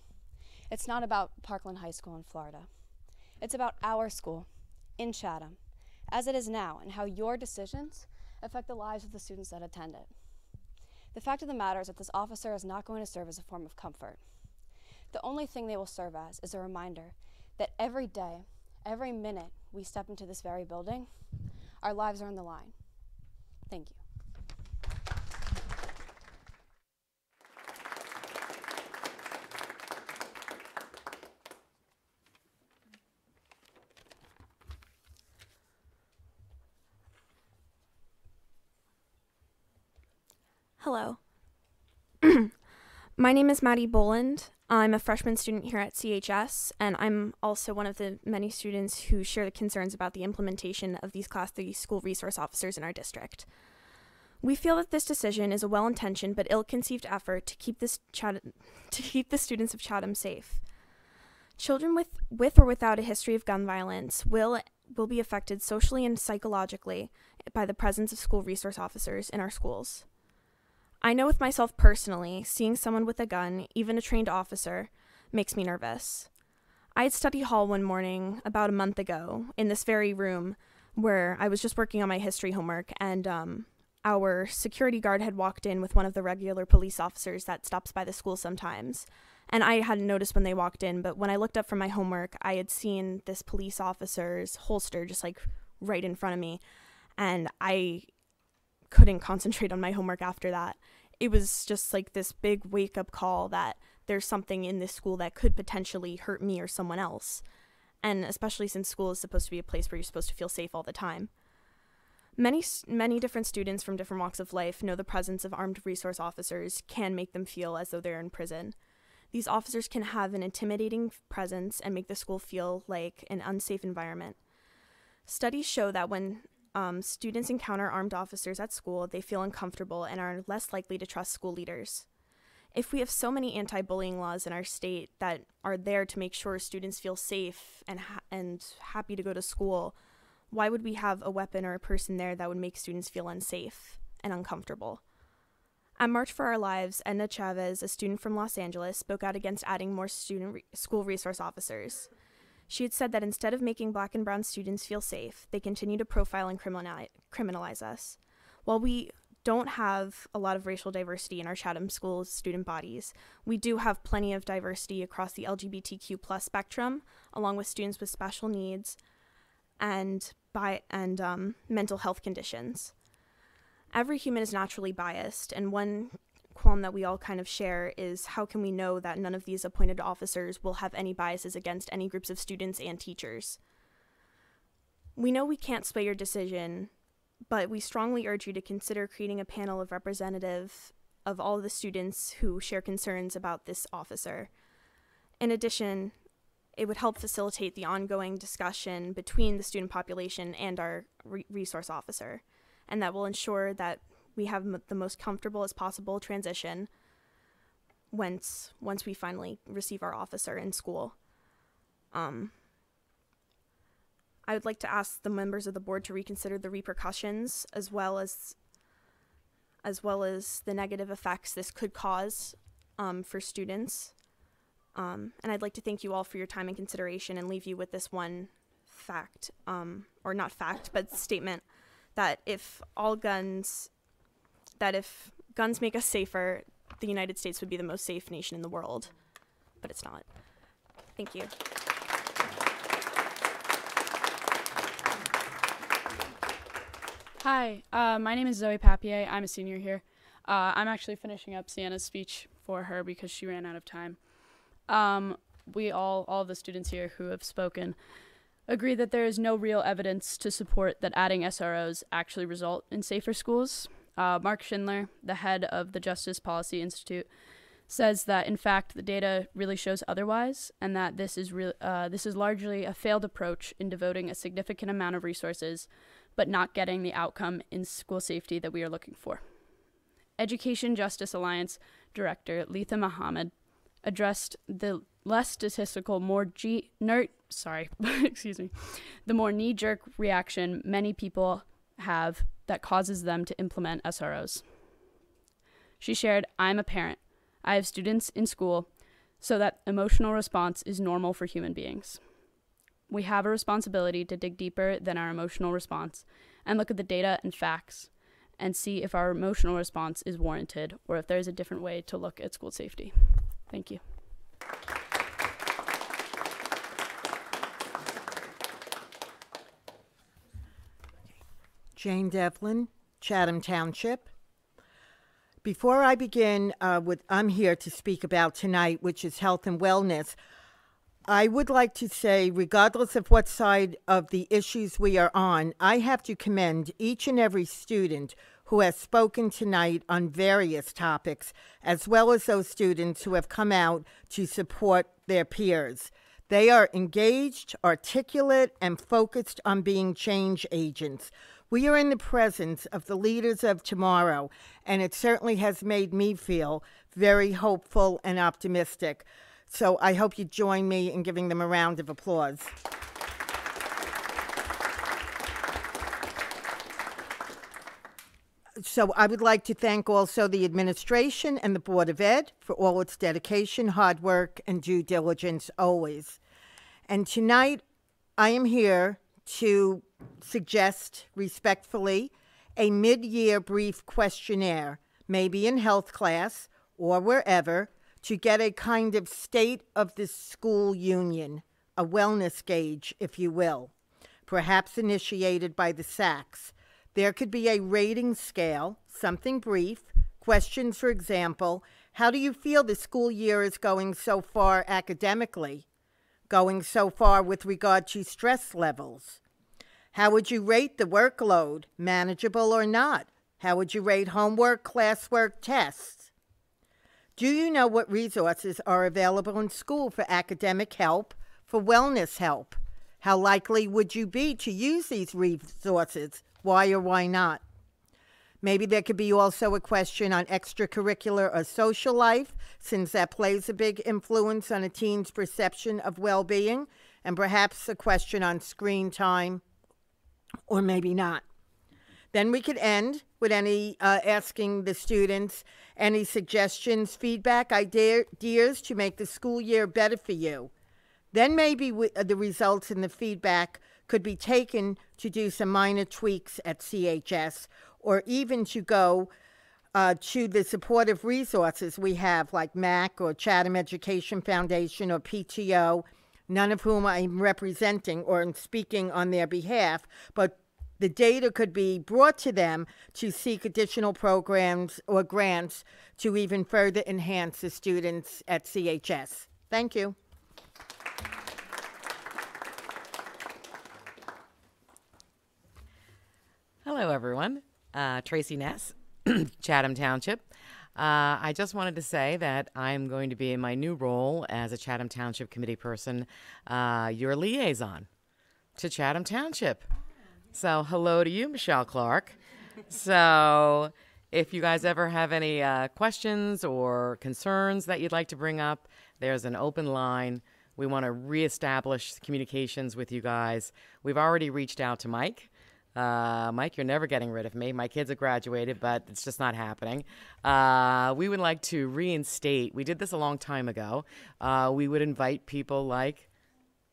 It's not about Parkland High School in Florida. It's about our school in Chatham, as it is now, and how your decisions affect the lives of the students that attend it. The fact of the matter is that this officer is not going to serve as a form of comfort. The only thing they will serve as is a reminder that every day, every minute we step into this very building, our lives are on the line. Thank you. Hello. My name is Maddie Boland. I'm a freshman student here at CHS, and I'm also one of the many students who share the concerns about the implementation of these Class 3 school resource officers in our district. We feel that this decision is a well-intentioned but ill-conceived effort to keep the students of Chatham safe. Children with or without a history of gun violence will be affected socially and psychologically by the presence of school resource officers in our schools. I know with myself personally, seeing someone with a gun, even a trained officer, makes me nervous. I had study hall one morning about a month ago in this very room where I was just working on my history homework, and our security guard had walked in with one of the regular police officers that stops by the school sometimes. And I hadn't noticed when they walked in, but when I looked up from my homework, I had seen this police officer's holster just like right in front of me, and I couldn't concentrate on my homework after that. It was just like this big wake-up call that there's something in this school that could potentially hurt me or someone else, and especially since school is supposed to be a place where you're supposed to feel safe all the time. Many different students from different walks of life know the presence of armed resource officers can make them feel as though they're in prison. These officers can have an intimidating presence and make the school feel like an unsafe environment. Studies show that when students encounter armed officers at school, they feel uncomfortable and are less likely to trust school leaders. If we have so many anti-bullying laws in our state that are there to make sure students feel safe and happy to go to school, why would we have a weapon or a person there that would make students feel unsafe and uncomfortable? At March for Our Lives, Edna Chavez, a student from Los Angeles, spoke out against adding more school resource officers. She had said that instead of making Black and brown students feel safe, they continue to profile and criminalize us. While we don't have a lot of racial diversity in our Chatham School student bodies, we do have plenty of diversity across the LGBTQ+ spectrum, along with students with special needs and mental health conditions. Every human is naturally biased, and one qualm that we all kind of share is how can we know that none of these appointed officers will have any biases against any groups of students and teachers? We know we can't sway your decision, but we strongly urge you to consider creating a panel of representative of all of the students who share concerns about this officer. In addition, it would help facilitate the ongoing discussion between the student population and our resource officer, and that will ensure that we have the most comfortable as possible transition once we finally receive our officer in school. I would like to ask the members of the board to reconsider the repercussions as well as the negative effects this could cause for students. And I'd like to thank you all for your time and consideration and leave you with this one fact, or not fact, but statement, that if guns make us safer, the United States would be the most safe nation in the world, but it's not. Thank you. Hi, my name is Zoe Papier. I'm a senior here. I'm actually finishing up Sienna's speech for her because she ran out of time. We all the students here who have spoken agree that there is no real evidence to support that adding SROs actually result in safer schools. Mark Schindler, the head of the Justice Policy Institute, says that in fact the data really shows otherwise, and that this is largely a failed approach in devoting a significant amount of resources, but not getting the outcome in school safety that we are looking for. Education Justice Alliance Director Letha Mohammed addressed the less statistical, the more knee-jerk reaction many people have that causes them to implement SROs. She shared, "I'm a parent. I have students in school, so that emotional response is normal for human beings. We have a responsibility to dig deeper than our emotional response and look at the data and facts and see if our emotional response is warranted or if there's a different way to look at school safety." Thank you. Jane Devlin, Chatham Township. Before I begin what I'm here to speak about tonight, which is health and wellness, I would like to say, regardless of what side of the issues we are on, I have to commend each and every student who has spoken tonight on various topics, as well as those students who have come out to support their peers. They are engaged, articulate, and focused on being change agents. We are in the presence of the leaders of tomorrow, and it certainly has made me feel very hopeful and optimistic. So I hope you join me in giving them a round of applause. So I would like to thank also the administration and the Board of Ed for all its dedication, hard work, and due diligence always. And tonight, I am here to suggest respectfully a mid-year brief questionnaire, maybe in health class or wherever, to get a kind of state of the school union, a wellness gauge, if you will, perhaps initiated by the SACs. There could be a rating scale, something brief, questions, for example, how do you feel the school year is going so far academically, going so far with regard to stress levels? How would you rate the workload, manageable or not? How would you rate homework, classwork, tests? Do you know what resources are available in school for academic help, for wellness help? How likely would you be to use these resources? Why or why not? Maybe there could be also a question on extracurricular or social life, since that plays a big influence on a teen's perception of well-being, and perhaps a question on screen time, or maybe not. Then we could end with asking the students any suggestions, feedback, ideas to make the school year better for you. Then maybe the results and the feedback could be taken to do some minor tweaks at CHS, or even to go to the supportive resources we have, like MAC or Chatham Education Foundation or PTO, none of whom I'm representing or am speaking on their behalf, but the data could be brought to them to seek additional programs or grants to even further enhance the students at CHS. Thank you. Hello, everyone. Tracy Ness, Chatham Township. I just wanted to say that I'm going to be in my new role as a Chatham Township committee person, your liaison to Chatham Township. So hello to you, Michelle Clark. So if you guys ever have any questions or concerns that you'd like to bring up, there's an open line. We want to reestablish communications with you guys. We've already reached out to Mike. Mike, you're never getting rid of me. My kids have graduated, but it's just not happening. We would like to reinstate, we did this a long time ago. We would invite people like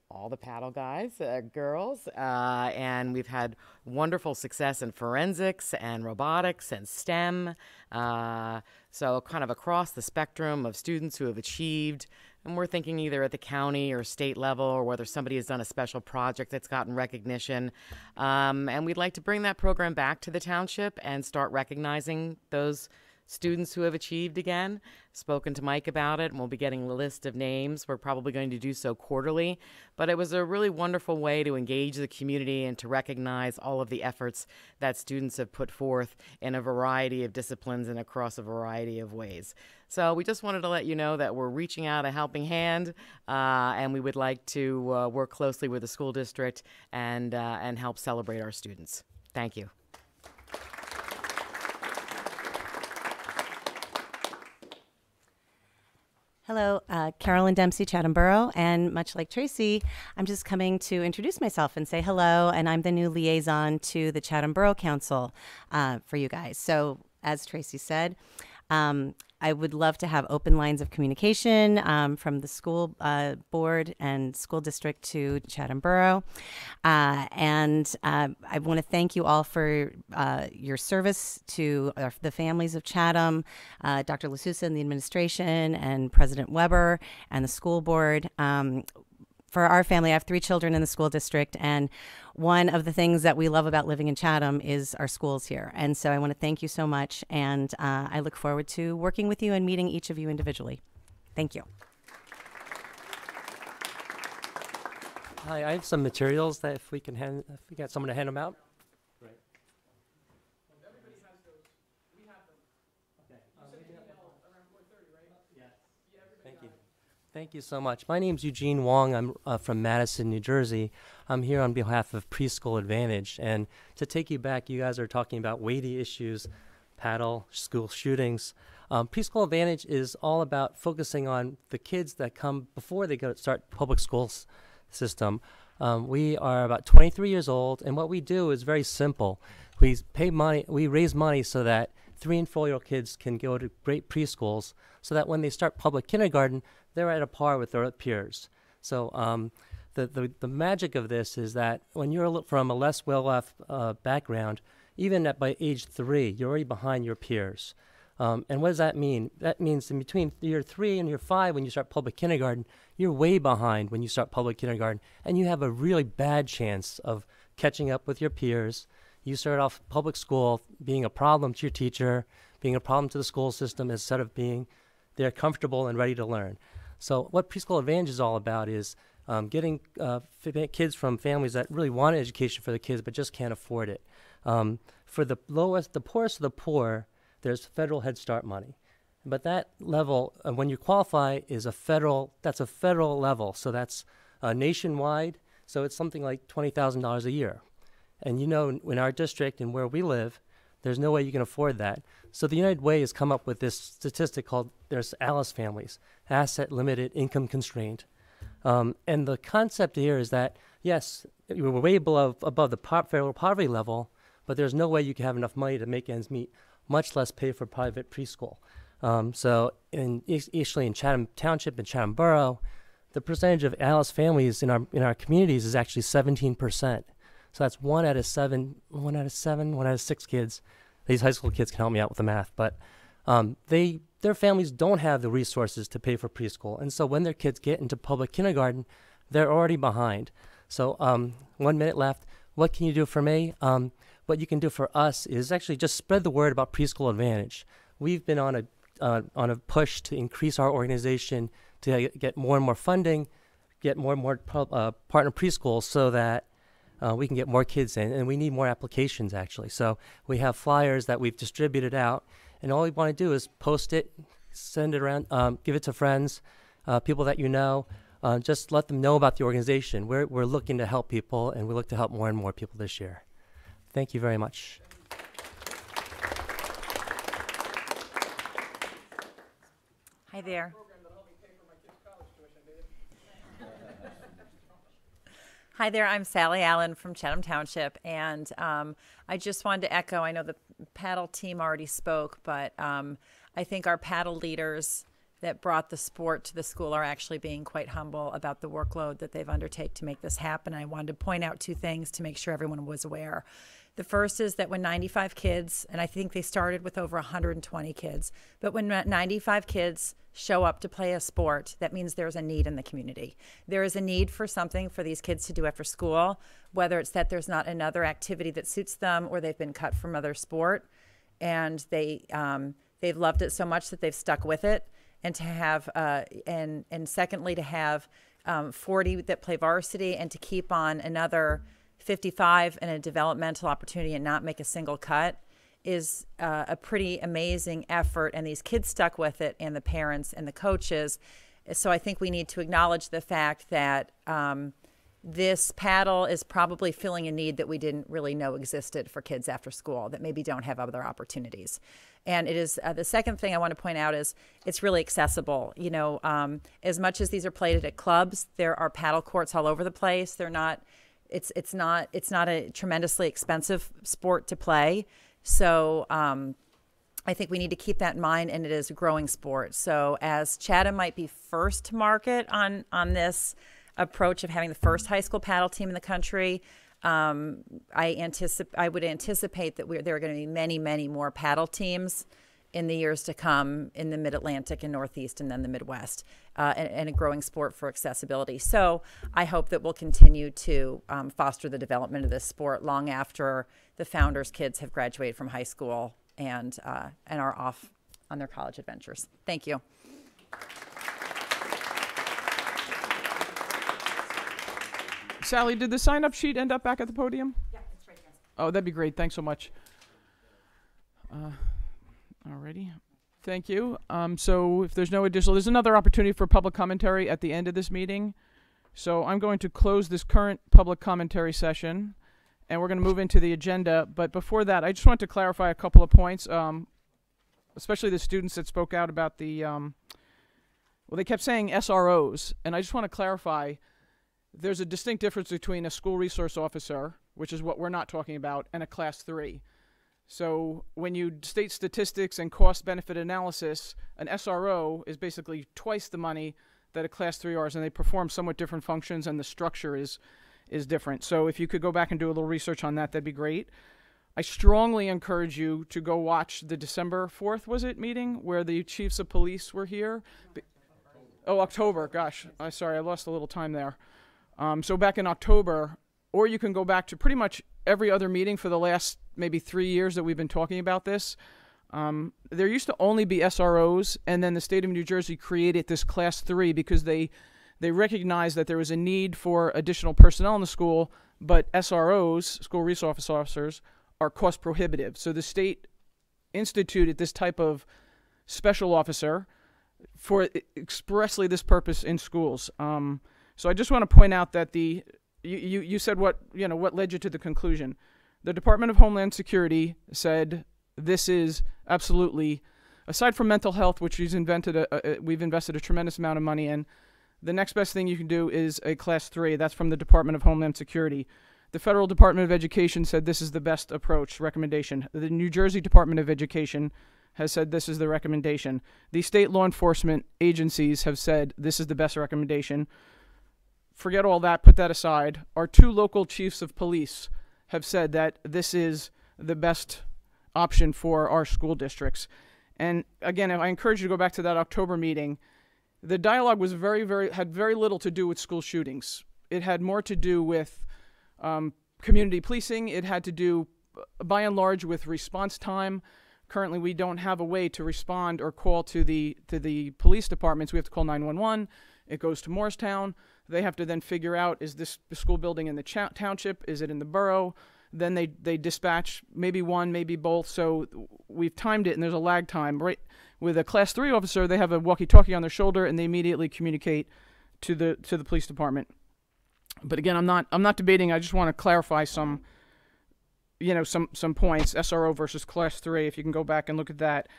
all the paddle guys, girls, and we've had wonderful success in forensics and robotics and STEM. So kind of across the spectrum of students who have achieved, and we're thinking either at the county or state level, or whether somebody has done a special project that's gotten recognition. And we'd like to bring that program back to the township and start recognizing those students who have achieved again. Spoken to Mike about it, and we'll be getting a list of names. We're probably going to do so quarterly, but it was a really wonderful way to engage the community and to recognize all of the efforts that students have put forth in a variety of disciplines and across a variety of ways. So we just wanted to let you know that we're reaching out a helping hand, and we would like to work closely with the school district and help celebrate our students. Thank you. Hello, Carolyn Dempsey, Chatham Borough, and much like Tracy, I'm just coming to introduce myself and say hello, and I'm the new liaison to the Chatham Borough Council for you guys. So, as Tracy said, I would love to have open lines of communication from the school board and school district to Chatham Borough. And I want to thank you all for your service to the families of Chatham, Dr. LaSousa and the administration, and President Weber and the school board. For our family, I have 3 children in the school district, and one of the things that we love about living in Chatham is our schools here. And so I want to thank you so much, and I look forward to working with you and meeting each of you individually. Thank you. Hi, I have some materials that if we get someone to hand them out. Right. Everybody has those. Thank you so much. My name's Eugene Wong. I'm from Madison, New Jersey. I'm here on behalf of Preschool Advantage. And to take you back, you guys are talking about weighty issues, paddle, school shootings. Preschool Advantage is all about focusing on the kids that come before they start public schools system. We are about 23 years old, and what we do is very simple. We pay money, we raise money so that 3- and 4-year-old kids can go to great preschools, so that when they start public kindergarten, they're at a par with their peers. So the magic of this is that when you're from a less well-off background, even by age 3, you're already behind your peers. And what does that mean? That means in between year 3 and year 5, when you start public kindergarten, you're way behind when you start public kindergarten, and you have a really bad chance of catching up with your peers. You start off public school being a problem to your teacher, being a problem to the school system, instead of being there comfortable and ready to learn. So what Preschool Advantage is all about is getting kids from families that really want an education for their kids but just can't afford it. For the poorest of the poor, there's federal Head Start money. But that level, when you qualify, that's a federal level. So that's nationwide. So it's something like $20,000 a year. And you know, in our district and where we live, there's no way you can afford that. So the United Way has come up with this statistic called, there's ALICE families, asset limited, income constrained. And the concept here is that, yes, we're way above the federal poverty level, but there's no way you can have enough money to make ends meet, much less pay for private preschool. So actually in Chatham Township and Chatham Borough, the percentage of ALICE families in our communities is actually 17%. So that's 1 out of 6 kids. These high school kids can help me out with the math, but their families don't have the resources to pay for preschool. And so when their kids get into public kindergarten, they're already behind. So 1 minute left. What can you do for me? What you can do for us is actually just spread the word about Preschool Advantage. We've been on a push to increase our organization to get more and more funding, get more and more partner preschools so that we can get more kids in, and we need more applications actually. So we have flyers that we've distributed out, and all we want to do is post it, send it around, give it to friends, people that you know, just let them know about the organization. We're looking to help people, and we look to help more and more people this year. Thank you very much. Hi there. Hi there, I'm Sally Allen from Chatham Township, and I just wanted to echo, I know the paddle team already spoke, but I think our paddle leaders that brought the sport to the school are actually being quite humble about the workload that they've undertaken to make this happen. I wanted to point out 2 things to make sure everyone was aware. The first is that when 95 kids, and I think they started with over 120 kids, but when 95 kids show up to play a sport, that means there's a need in the community. There is a need for something for these kids to do after school, whether it's that there's not another activity that suits them or they've been cut from other sport, and they've loved it so much that they've stuck with it. And to have, and secondly, to have 40 that play varsity, and to keep on another 55 in a developmental opportunity and not make a single cut is a pretty amazing effort. And these kids stuck with it, and the parents and the coaches. So I think we need to acknowledge the fact that this paddle is probably filling a need that we didn't really know existed for kids after school that maybe don't have other opportunities. And it is the second thing I want to point out is it's really accessible. You know, as much as these are played at clubs, there are paddle courts all over the place. They're not. It's not a tremendously expensive sport to play. So I think we need to keep that in mind, and it is a growing sport. So as Chatham might be first to market on this approach of having the first high school paddle team in the country, I would anticipate that there are going to be many, many more paddle teams in the years to come in the Mid-Atlantic and Northeast and then the Midwest, and a growing sport for accessibility. So I hope that we'll continue to foster the development of this sport long after the founders' kids have graduated from high school and are off on their college adventures. Thank you. Sally, did the sign-up sheet end up back at the podium? Yeah, it's right there. Oh, that'd be great. Thanks so much. Alrighty. Thank you. So if there's no additional, there's another opportunity for public commentary at the end of this meeting. So I'm going to close this current public commentary session, and we're going to move into the agenda. But before that, I just want to clarify a couple of points, especially the students that spoke out about the, well, they kept saying SROs, and I just want to clarify, there's a distinct difference between a school resource officer, which is what we're not talking about, and a class 3. So when you state statistics and cost-benefit analysis, an SRO is basically twice the money that a class 3 is, and they perform somewhat different functions, and the structure is different. So if you could go back and do a little research on that, that'd be great. I strongly encourage you to go watch the December 4th, was it, meeting, where the chiefs of police were here? October, gosh, sorry, I lost a little time there. So back in October, or you can go back to pretty much every other meeting for the last maybe 3 years that we've been talking about this. There used to only be SROs, and then the state of New Jersey created this class 3 because they recognized that there was a need for additional personnel in the school, but SROs, school resource officers, are cost prohibitive. So the state instituted this type of special officer for expressly this purpose in schools. So I just want to point out that you said what led you to the conclusion. The Department of Homeland Security said this is absolutely, aside from mental health, which we've invested a tremendous amount of money in, the next best thing you can do is a class 3. That's from the Department of Homeland Security. The Federal Department of Education said this is the best approach, recommendation. The New Jersey Department of Education has said this is the recommendation. The state law enforcement agencies have said this is the best recommendation. Forget all that, put that aside. Our 2 local chiefs of police have said that this is the best option for our school districts. And again, I encourage you to go back to that October meeting. The dialogue was had very little to do with school shootings. It had more to do with community policing. It had to do, by and large, with response time. Currently, we don't have a way to respond or call to the police departments. We have to call 911. It goes to Morristown. They have to then figure out, is this school building in the township? Is it in the borough? Then they dispatch maybe one, maybe both. So we've timed it, and there's a lag time. Right, with a class 3 officer, they have a walkie-talkie on their shoulder, and they immediately communicate to the police department. But again, I'm not debating. I just want to clarify some points. SRO versus class 3. If you can go back and look at that.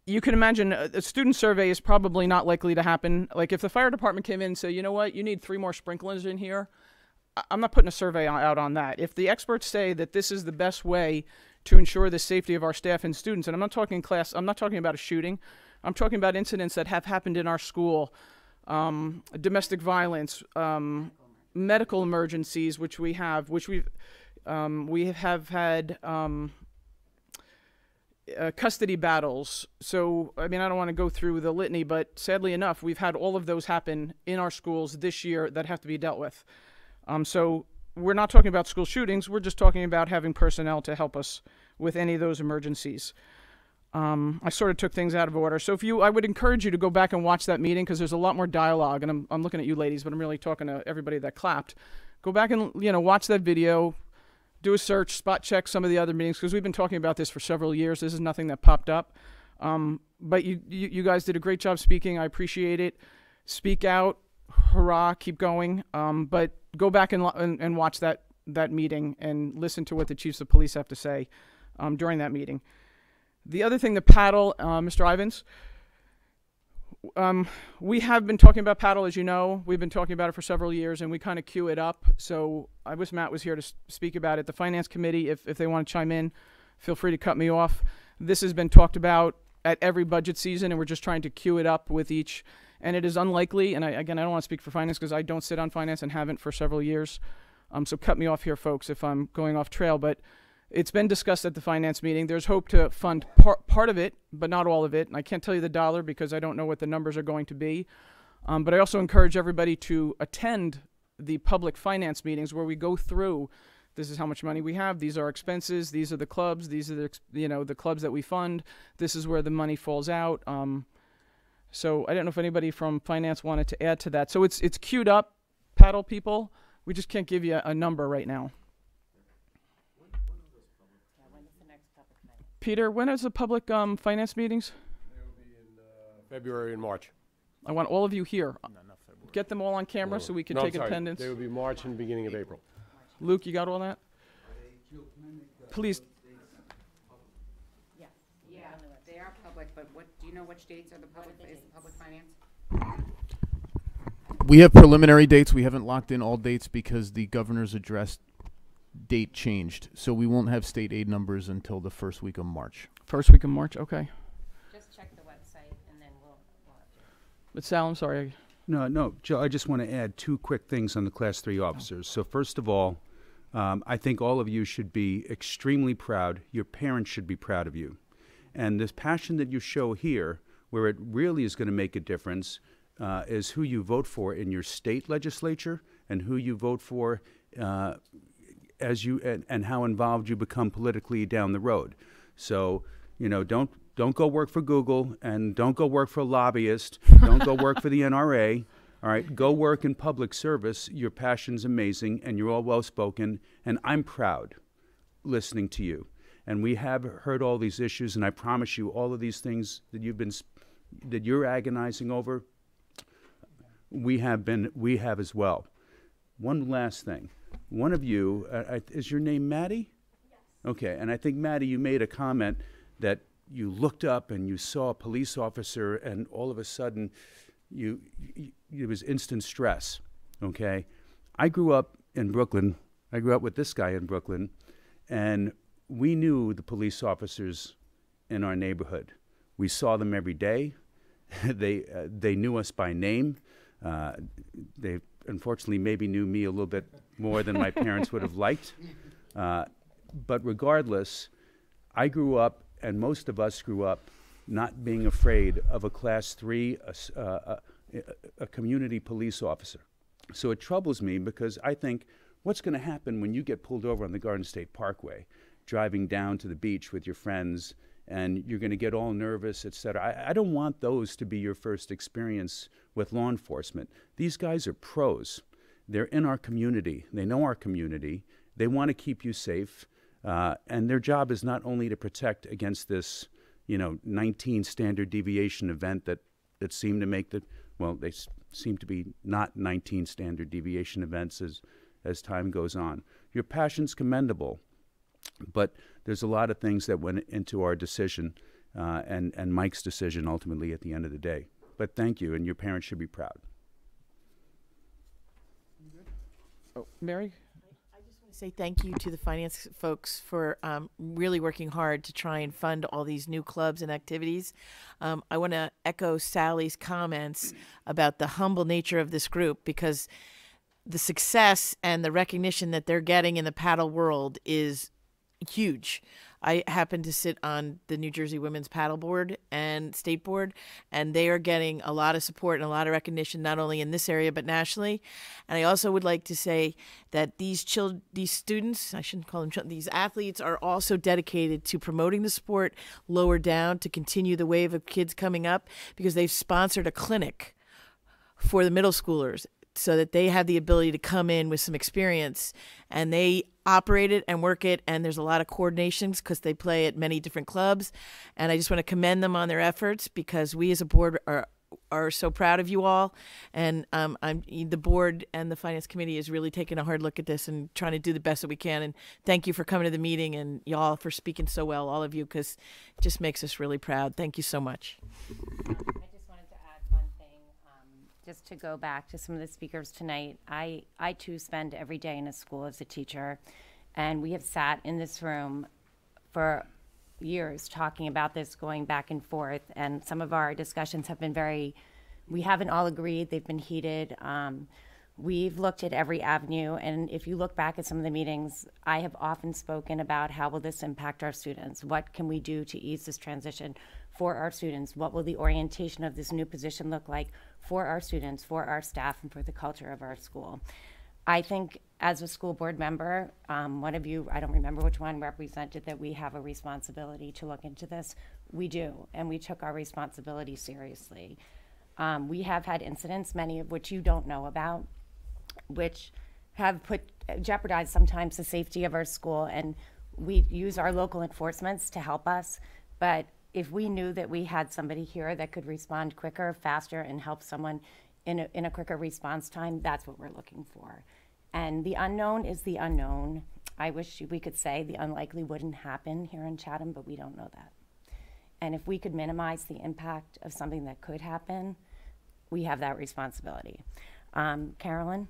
You can imagine a student survey is probably not likely to happen. Like if the fire department came in and said, you know what, you need 3 more sprinklers in here, I'm not putting a survey out on that. If the experts say that this is the best way to ensure the safety of our staff and students, and I'm not talking about a shooting, I'm talking about incidents that have happened in our school, domestic violence, medical emergencies, which we have had custody battles. So, I mean, I don't want to go through the litany, but sadly enough, we've had all of those happen in our schools this year that have to be dealt with. So we're not talking about school shootings. We're just talking about having personnel to help us with any of those emergencies. I sort of took things out of order. So I would encourage you to go back and watch that meeting because there's a lot more dialogue, and I'm looking at you ladies, but I'm really talking to everybody that clapped. Go back and, watch that video. Do a search, spot check some of the other meetings, because we've been talking about this for several years. This is nothing that popped up. But you guys did a great job speaking. I appreciate it. Speak out. Hurrah. Keep going. But go back and watch that meeting and listen to what the chiefs of police have to say during that meeting. The other thing, the paddle, Mr. Ivins, we have been talking about paddle, as you know. We've been talking about it for several years, and we kind of queue it up. So I wish Matt was here to speak about it. The Finance Committee, if they want to chime in, feel free to cut me off. This has been talked about at every budget season, and we're just trying to queue it up with each. And it is unlikely, and I don't want to speak for finance because I don't sit on finance and haven't for several years. So cut me off here, folks, if I'm going off trail. But it's been discussed at the finance meeting. There's hope to fund part of it, but not all of it. And I can't tell you the dollar because I don't know what the numbers are going to be. But I also encourage everybody to attend the public finance meetings where we go through, this is how much money we have, these are expenses, these are the clubs, these are the clubs that we fund, this is where the money falls out. So I don't know if anybody from finance wanted to add to that. So it's queued up, paddle people. We just can't give you a number right now. Peter, when is the public finance meetings? February and March. I want all of you here. Get them all on camera so we can No, I'm take sorry. attendance. They would be March and beginning of April. Luke, you got all that? Please. Yeah, they are public, but what, do you know which dates are the public, is the public finance? We have preliminary dates. We haven't locked in all dates because the governor's address date changed. So we won't have state aid numbers until the first week of March. First week of March, okay. Just check the website and then we'll But Sal, I'm sorry. No, Joe, I just want to add two quick things on the Class 3 officers. So first of all, I think all of you should be extremely proud. Your parents should be proud of you. And this passion that you show here, where it really is going to make a difference, is who you vote for in your state legislature and who you vote for as you and how involved you become politically down the road. So, you know, don't go work for Google and don't go work for a lobbyist. Don't go work for the NRA. All right, go work in public service. Your passion's amazing and you're all well-spoken. And I'm proud listening to you. And we have heard all these issues, and I promise you all of these things that you're agonizing over, we have as well. One last thing. One of you, is your name Maddie? Yes. Okay, and I think, Maddie, you made a comment that you looked up and you saw a police officer and all of a sudden it was instant stress, okay? I grew up in Brooklyn. I grew up with this guy in Brooklyn, and we knew the police officers in our neighborhood. We saw them every day. They knew us by name. They unfortunately maybe knew me a little bit more than my parents would have liked. But regardless, I grew up, and most of us grew up, not being afraid of a Class 3, a community police officer. So it troubles me because I think, what's going to happen when you get pulled over on the Garden State Parkway, driving down to the beach with your friends, and you're going to get all nervous, et cetera. I don't want those to be your first experience with law enforcement. These guys are pros. They're in our community. They know our community. They want to keep you safe. And their job is not only to protect against this, 19 standard deviation event that seemed to make they seem to be not 19 standard deviation events as time goes on. Your passion's commendable, but there's a lot of things that went into our decision and Mike's decision ultimately at the end of the day. But thank you, and your parents should be proud. Oh, Mary? Say thank you to the finance folks for really working hard to try and fund all these new clubs and activities. I want to echo Sally's comments about the humble nature of this group, because the success and the recognition that they're getting in the paddle world is huge. I happen to sit on the New Jersey Women's Paddle Board and State Board, and they are getting a lot of support and a lot of recognition, not only in this area, but nationally. And I also would like to say that these students, I shouldn't call them children, these athletes are also dedicated to promoting the sport lower down to continue the wave of kids coming up, because they've sponsored a clinic for the middle schoolers so that they have the ability to come in with some experience, and they operate it and work it, and there's a lot of coordinations because they play at many different clubs, and I just want to commend them on their efforts, because we as a board are so proud of you all, and the board and the finance committee is really taking a hard look at this and trying to do the best that we can, and thank you for coming to the meeting, and y'all for speaking so well, all of you, because it just makes us really proud. Thank you so much. Just to go back to some of the speakers tonight, I too spend every day in a school as a teacher, and we have sat in this room for years talking about this, going back and forth, and some of our discussions have been we haven't all agreed, they've been heated. We've looked at every avenue, and if you look back at some of the meetings, I have often spoken about how will this impact our students? What can we do to ease this transition for our students? What will the orientation of this new position look like for our students, for our staff, and for the culture of our school? I think as a school board member, one of you, I don't remember which one, represented that we have a responsibility to look into this. We do, and we took our responsibility seriously. We have had incidents, many of which you don't know about, which have jeopardized sometimes the safety of our school, and we use our local enforcements to help us, but if we knew that we had somebody here that could respond quicker, faster, and help someone in a quicker response time, that's what we're looking for. And the unknown is the unknown. I wish we could say the unlikely wouldn't happen here in Chatham, but we don't know that. And if we could minimize the impact of something that could happen, we have that responsibility. Carolyn,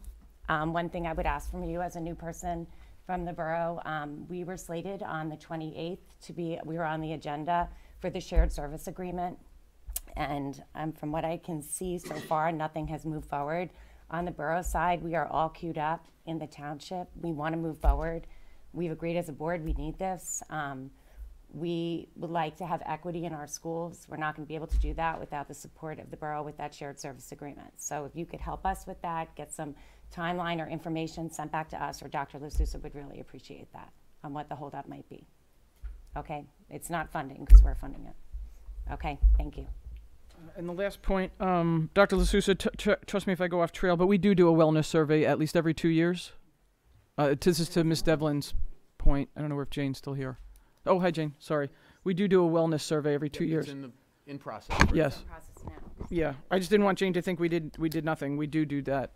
one thing I would ask from you as a new person from the borough, we were slated on the 28th we were on the agenda for the shared service agreement. And from what I can see so far, nothing has moved forward. On the borough side, we are all queued up in the township. We want to move forward. We've agreed as a board we need this. We would like to have equity in our schools. We're not going to be able to do that without the support of the borough with that shared service agreement. So if you could help us with that, get some timeline or information sent back to us, or Dr. LaSousa would really appreciate that on what the holdup might be. Okay? It's not funding because we're funding it. Okay, thank you. And the last point, Dr. LaSousa, trust me if I go off trail, but we do a wellness survey at least every 2 years. This is to Ms. Devlin's point. I don't know if Jane's still here. Oh, hi, Jane. Sorry. We do a wellness survey every 2 years. It's in process. Right? Yes. Yeah. I just didn't want Jane to think we did nothing. We do that.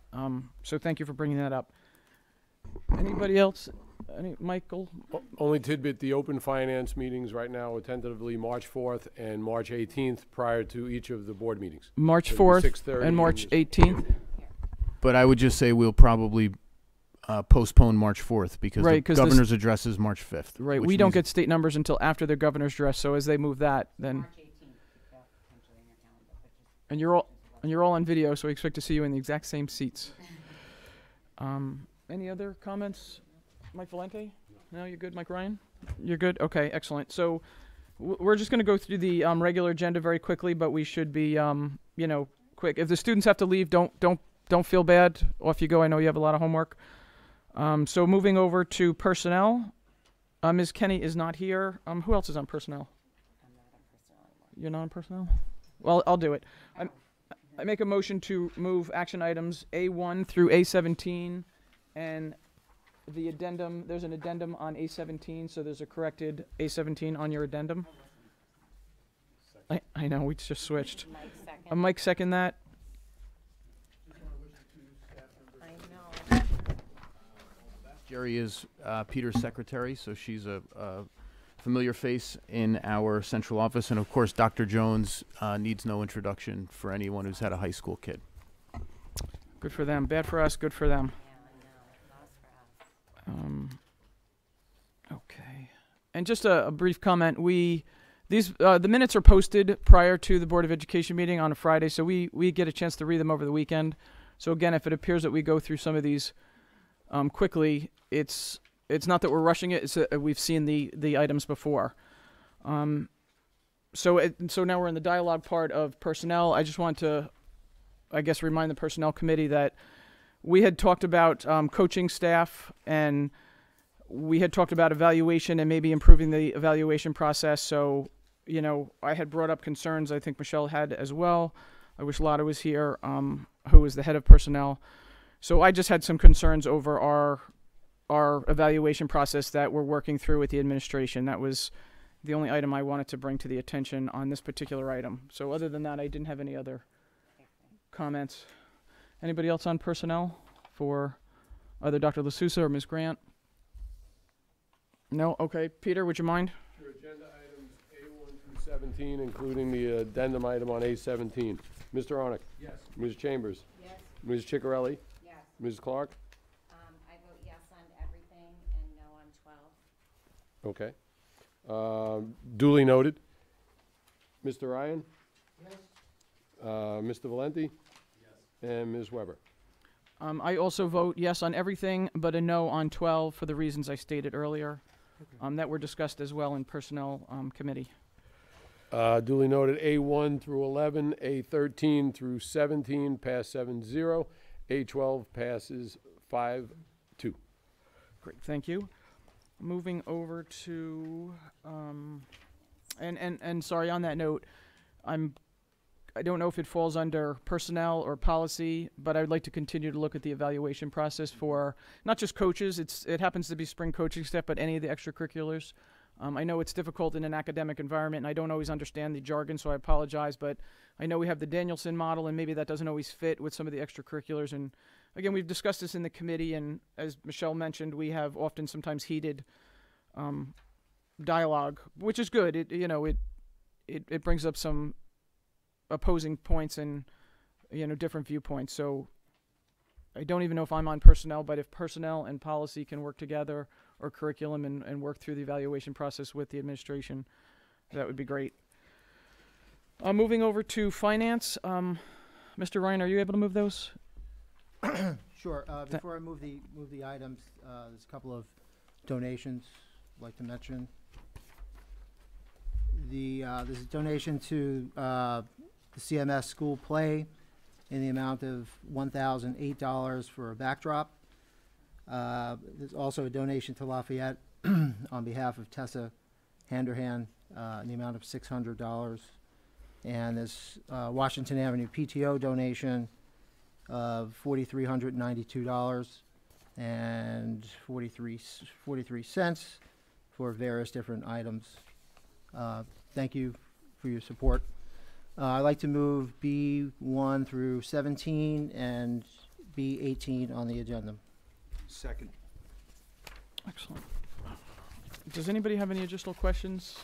So thank you for bringing that up. Anybody else? Michael? Only tidbit, the open finance meetings right now are tentatively March 4th and March 18th prior to each of the board meetings. March 4th and March 18th. But I would just say we'll probably postpone March 4th because the governor's address is March 5th. Right. We don't get state numbers until after the governor's address. So as they move that, then. March 18th. And you're all on video, so we expect to see you in the exact same seats. Any other comments? Mike Valente? No, you're good. Mike Ryan? You're good? Okay, excellent. So we're just going to go through the regular agenda very quickly, but we should be, quick. If the students have to leave, don't feel bad. Off you go. I know you have a lot of homework. So moving over to personnel. Ms. Kenny is not here. Who else is on personnel? I'm not on personnel anymore. You're not on personnel? Well, I'll do it. I make a motion to move action items A1 through A17, and the addendum, there's an addendum on A17, so there's a corrected A17 on your addendum. I know, we just switched. Mike second that. I know. Jerry is Peter's secretary, so she's a familiar face in our central office. And of course, Dr. Jones needs no introduction for anyone who's had a high school kid. Good for them. Bad for us, good for them. Okay. And just a brief comment. The minutes are posted prior to the Board of Education meeting on a Friday, so we get a chance to read them over the weekend. So again, if it appears that we go through some of these quickly, it's not that we're rushing it. It's that we've seen the items before. So now we're in the dialogue part of personnel. I just want to, I guess, remind the Personnel Committee that we had talked about coaching staff, and we had talked about evaluation and maybe improving the evaluation process. So, I had brought up concerns. I think Michelle had as well. I wish Lotta was here, who is the head of personnel. So I just had some concerns over our evaluation process that we're working through with the administration. That was the only item I wanted to bring to the attention on this particular item. So other than that, I didn't have any other comments. Anybody else on personnel for either Dr. LaSousa or Ms. Grant? No? Okay. Peter, would you mind? Sure. Agenda items A1 through 17, including the addendum item on A17. Mr. Arnick? Yes. Ms. Chambers? Yes. Ms. Ciccarelli? Yes. Ms. Clark? I vote yes on everything and no on 12. Okay. Duly noted. Mr. Ryan? Yes. Mr. Valenti? And Ms. Weber. I also vote yes on everything, but a no on 12 for the reasons I stated earlier, that were discussed as well in Personnel Committee. Duly noted. A1 through 11, A13 through 17 pass 7-0. A12 passes 5-2. Great, thank you. Moving over to, and sorry, on that note, I'm I don't know if it falls under personnel or policy, but I would like to continue to look at the evaluation process for not just coaches. It happens to be spring coaching staff, but any of the extracurriculars. I know it's difficult in an academic environment, and I don't always understand the jargon, so I apologize. But I know we have the Danielson model, and maybe that doesn't always fit with some of the extracurriculars. And again, we've discussed this in the committee, and as Michelle mentioned, we have often sometimes heated dialogue, which is good. It brings up some opposing points and different viewpoints. So I don't even know if I'm on personnel, but if personnel and policy can work together, or curriculum, and work through the evaluation process with the administration, that would be great. Moving over to finance, Mr. Ryan, are you able to move those? Sure. Before I move the items, there's a couple of donations I'd like to mention. There's a donation to the CMS school play in the amount of $1,008 for a backdrop. There's also a donation to Lafayette on behalf of Tessa Handerhan in the amount of $600. And there's Washington Avenue PTO donation of $4,392 and 43 cents for various different items. Thank you for your support. I'd like to move B1 through 17 and B18 on the agenda. Second. Excellent. Does anybody have any additional questions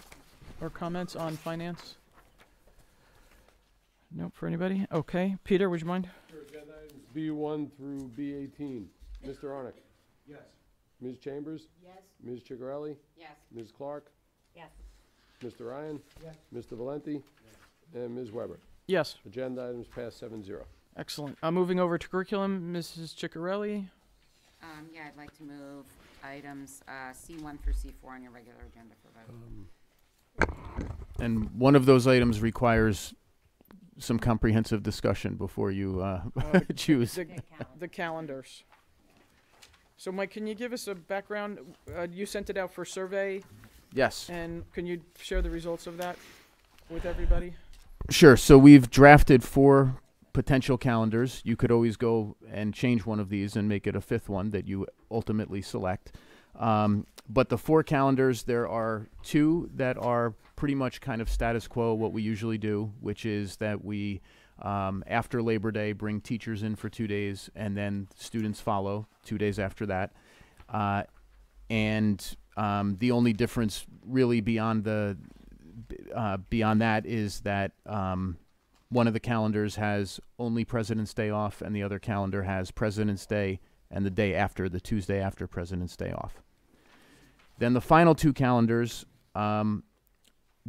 or comments on finance? Nope, for anybody? Okay. Peter, would you mind? Sure, agenda items B1 through B18. Mr. Arnick? Yes. Ms. Chambers? Yes. Ms. Chigarelli? Yes. Ms. Clark? Yes. Mr. Ryan? Yes. Mr. Valenti? And Ms. Weber? Yes. Agenda items passed 7-0. Excellent. Moving over to curriculum, Mrs. Ciccarelli. Yeah, I'd like to move items C1 through C4 on your regular agenda for vote. And one of those items requires some comprehensive discussion before you choose. The calendars. So, Mike, can you give us a background? You sent it out for survey. Yes. And can you share the results of that with everybody? Sure. So we've drafted 4 potential calendars. You could always go and change one of these and make it a 5th one that you ultimately select. But the 4 calendars, there are 2 that are pretty much kind of status quo, what we usually do, which is that we, after Labor Day, bring teachers in for 2 days, and then students follow 2 days after that. The only difference really beyond that is that one of the calendars has only President's Day off, and the other calendar has President's Day and the day after, the Tuesday after President's Day off. Then the final 2 calendars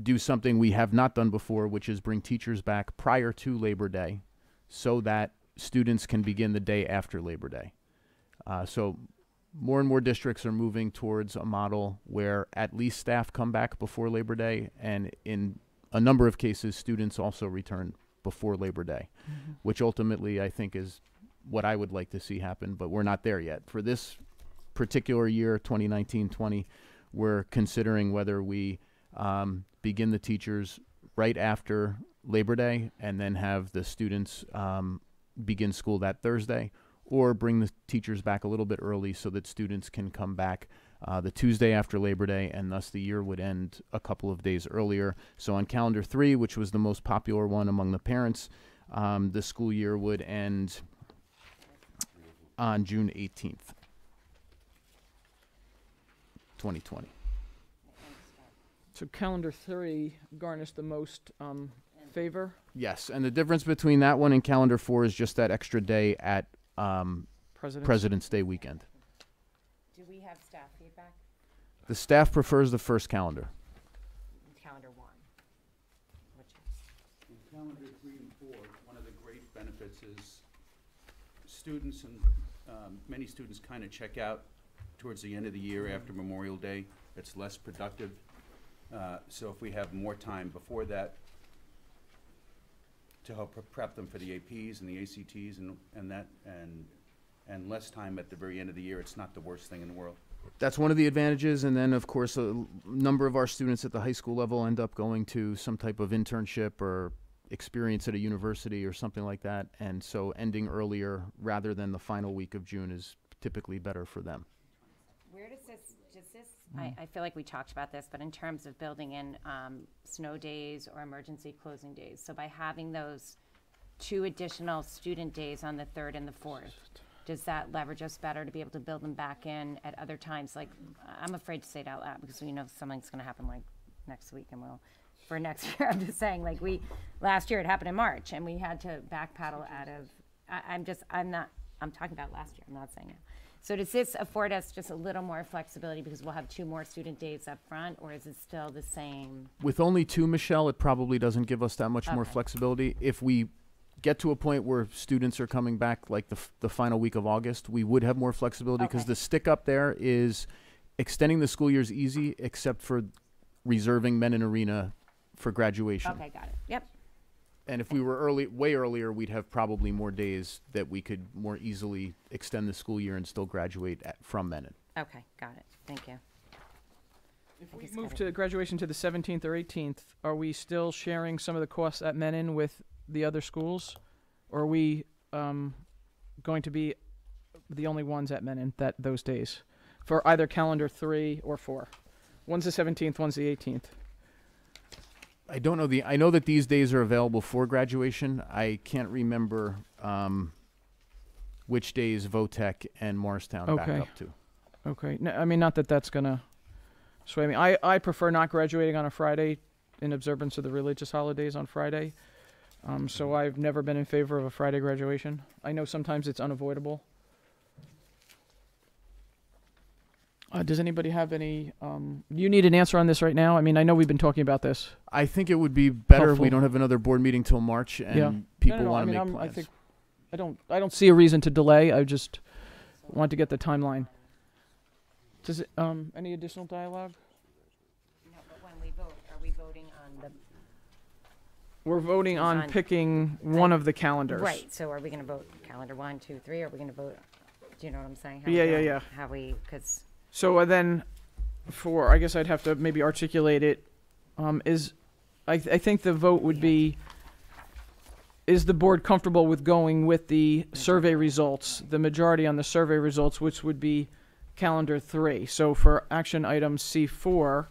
do something we have not done before, which is bring teachers back prior to Labor Day so that students can begin the day after Labor Day. So more and more districts are moving towards a model where at least staff come back before Labor Day, and in a number of cases, students also return before Labor Day, which ultimately I think is what I would like to see happen, but we're not there yet. For this particular year, 2019-20, we're considering whether we begin the teachers right after Labor Day and then have the students begin school that Thursday, or bring the teachers back a little bit early so that students can come back the Tuesday after Labor Day, and thus the year would end a couple of days earlier. So on calendar 3, which was the most popular one among the parents, the school year would end on June 18th, 2020. So calendar 3 garnished the most favor? Yes, and the difference between that one and calendar 4 is just that extra day at President's Day weekend. Do we have staff feedback? The staff prefers the first calendar. Calendar 1. In calendar 3 and 4, one of the great benefits is students and many students kind of check out towards the end of the year after Memorial Day. It's less productive. So if we have more time before that to help prep them for the APs and the ACTs and less time at the very end of the year, it's not the worst thing in the world. That's one of the advantages, and then of course a number of our students at the high school level end up going to some type of internship or experience at a university or something like that, and so ending earlier rather than the final week of June is typically better for them. Where does this, I feel like we talked about this, but in terms of building in snow days or emergency closing days, so by having those 2 additional student days on the 3rd and the 4th, does that leverage us better to be able to build them back in at other times? Like, I'm afraid to say it out loud because we know something's going to happen like next week, and for next year, I'm just saying, like, last year it happened in March and we had to back paddle out of, I'm talking about last year, I'm not saying it. So does this afford us just a little more flexibility because we'll have 2 more student days up front, or is it still the same? With only 2, Michelle, it probably doesn't give us that much more flexibility. If we get to a point where students are coming back like the final week of August, we would have more flexibility because the stick up there is extending the school year is easy except for reserving Menon Arena for graduation. Okay, got it. Yep. And if we were way earlier, we'd have probably more days that we could more easily extend the school year and still graduate from Menon. Okay, got it. Thank you. If we move to graduation to the 17th or 18th, are we still sharing some of the costs at Menon with the other schools? Or are we going to be the only ones at Menon those days for either calendar 3 or 4? One's the 17th, one's the 18th. I don't know I know that these days are available for graduation. I can't remember which days Votech and Morristown back up to. Okay. No, I mean, not that that's gonna sway me. I prefer not graduating on a Friday in observance of the religious holidays on Friday. So I've never been in favor of a Friday graduation. I know sometimes it's unavoidable. Does anybody have any, you need an answer on this right now? I mean, I know we've been talking about this. I think it would be better if we don't have another board meeting till March and people want to make plans. I think I don't see a reason to delay. I just want to get the timeline. Does it, any additional dialogue? No, but when we vote, are we voting on the? We're voting on picking one of the calendars. Right. So are we going to vote calendar 1, 2, 3? Or are we going to vote? Do you know what I'm saying? Yeah. How we, because. So then, I guess I'd have to maybe articulate it. I think the vote would be: is the board comfortable with going with the survey results, the majority on the survey results, which would be calendar 3? So for action item C4,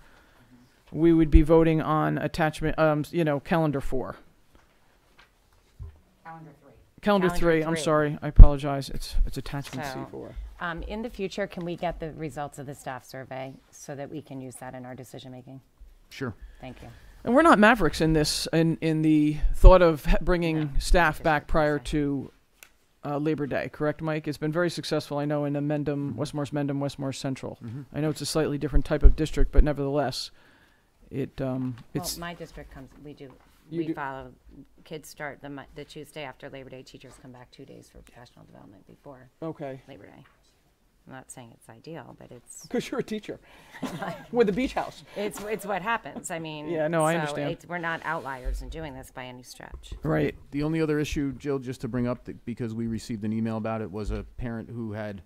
we would be voting on attachment, calendar 4. Calendar 3. I'm sorry. I apologize. It's attachment C4. In the future, can we get the results of the staff survey so that we can use that in our decision making? Sure. Thank you. And we're not mavericks in this, in the thought of bringing staff back prior to Labor Day, correct, Mike? It's been very successful, I know, in the West Morris Mendham, West Morris Central. I know it's a slightly different type of district, but nevertheless, it's. Well, my district we follow, kids start the Tuesday after Labor Day, teachers come back 2 days for professional development before Labor Day. I'm not saying it's ideal, but it's. Because you're a teacher. With the beach house. It's what happens. I mean. Yeah, no, I understand. We're not outliers in doing this by any stretch. Right. The only other issue, Jill, just to bring up, because we received an email about it, was a parent who had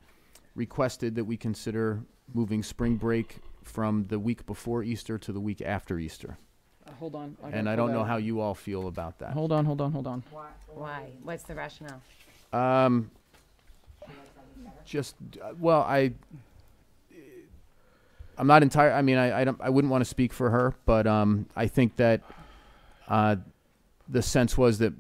requested that we consider moving spring break from the week before Easter to the week after Easter. Hold on. And I don't know how you all feel about that. Hold on. Why? What's the rationale? I'm not entirely. I mean, I wouldn't want to speak for her, but I think that the sense was that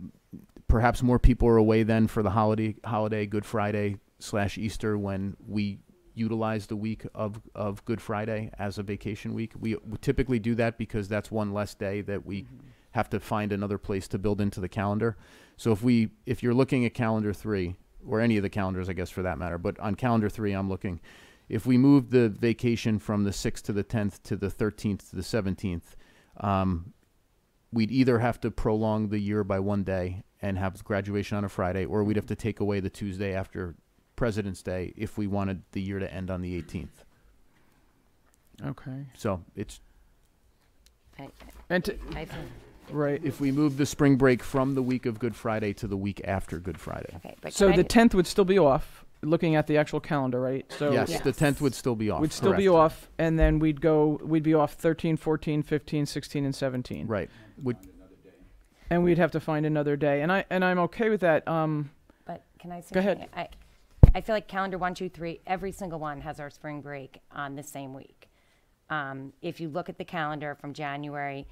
perhaps more people are away then for the holiday Good Friday / Easter, when we utilize the week of Good Friday as a vacation week. We typically do that because that's one less day that we have to find another place to build into the calendar. So if you're looking at calendar 3, or any of the calendars, I guess, for that matter, but on calendar 3, I'm looking, if we move the vacation from the 6th to the 10th to the 13th to the 17th, we'd either have to prolong the year by 1 day and have graduation on a Friday, or we'd have to take away the Tuesday after President's Day if we wanted the year to end on the 18th. Okay. So it's. Right. If we move the spring break from the week of Good Friday to the week after Good Friday. Okay, but so the 10th would still be off, looking at the actual calendar, right? So yes, the 10th would still be off. Would still be off, and then we'd be off 13, 14, 15, 16, and 17. Right. and we'd have to find another day. And I'm okay with that. But can I say Go ahead. something? I feel like calendar 1, 2, 3, every single one has our spring break on the same week. If you look at the calendar from January,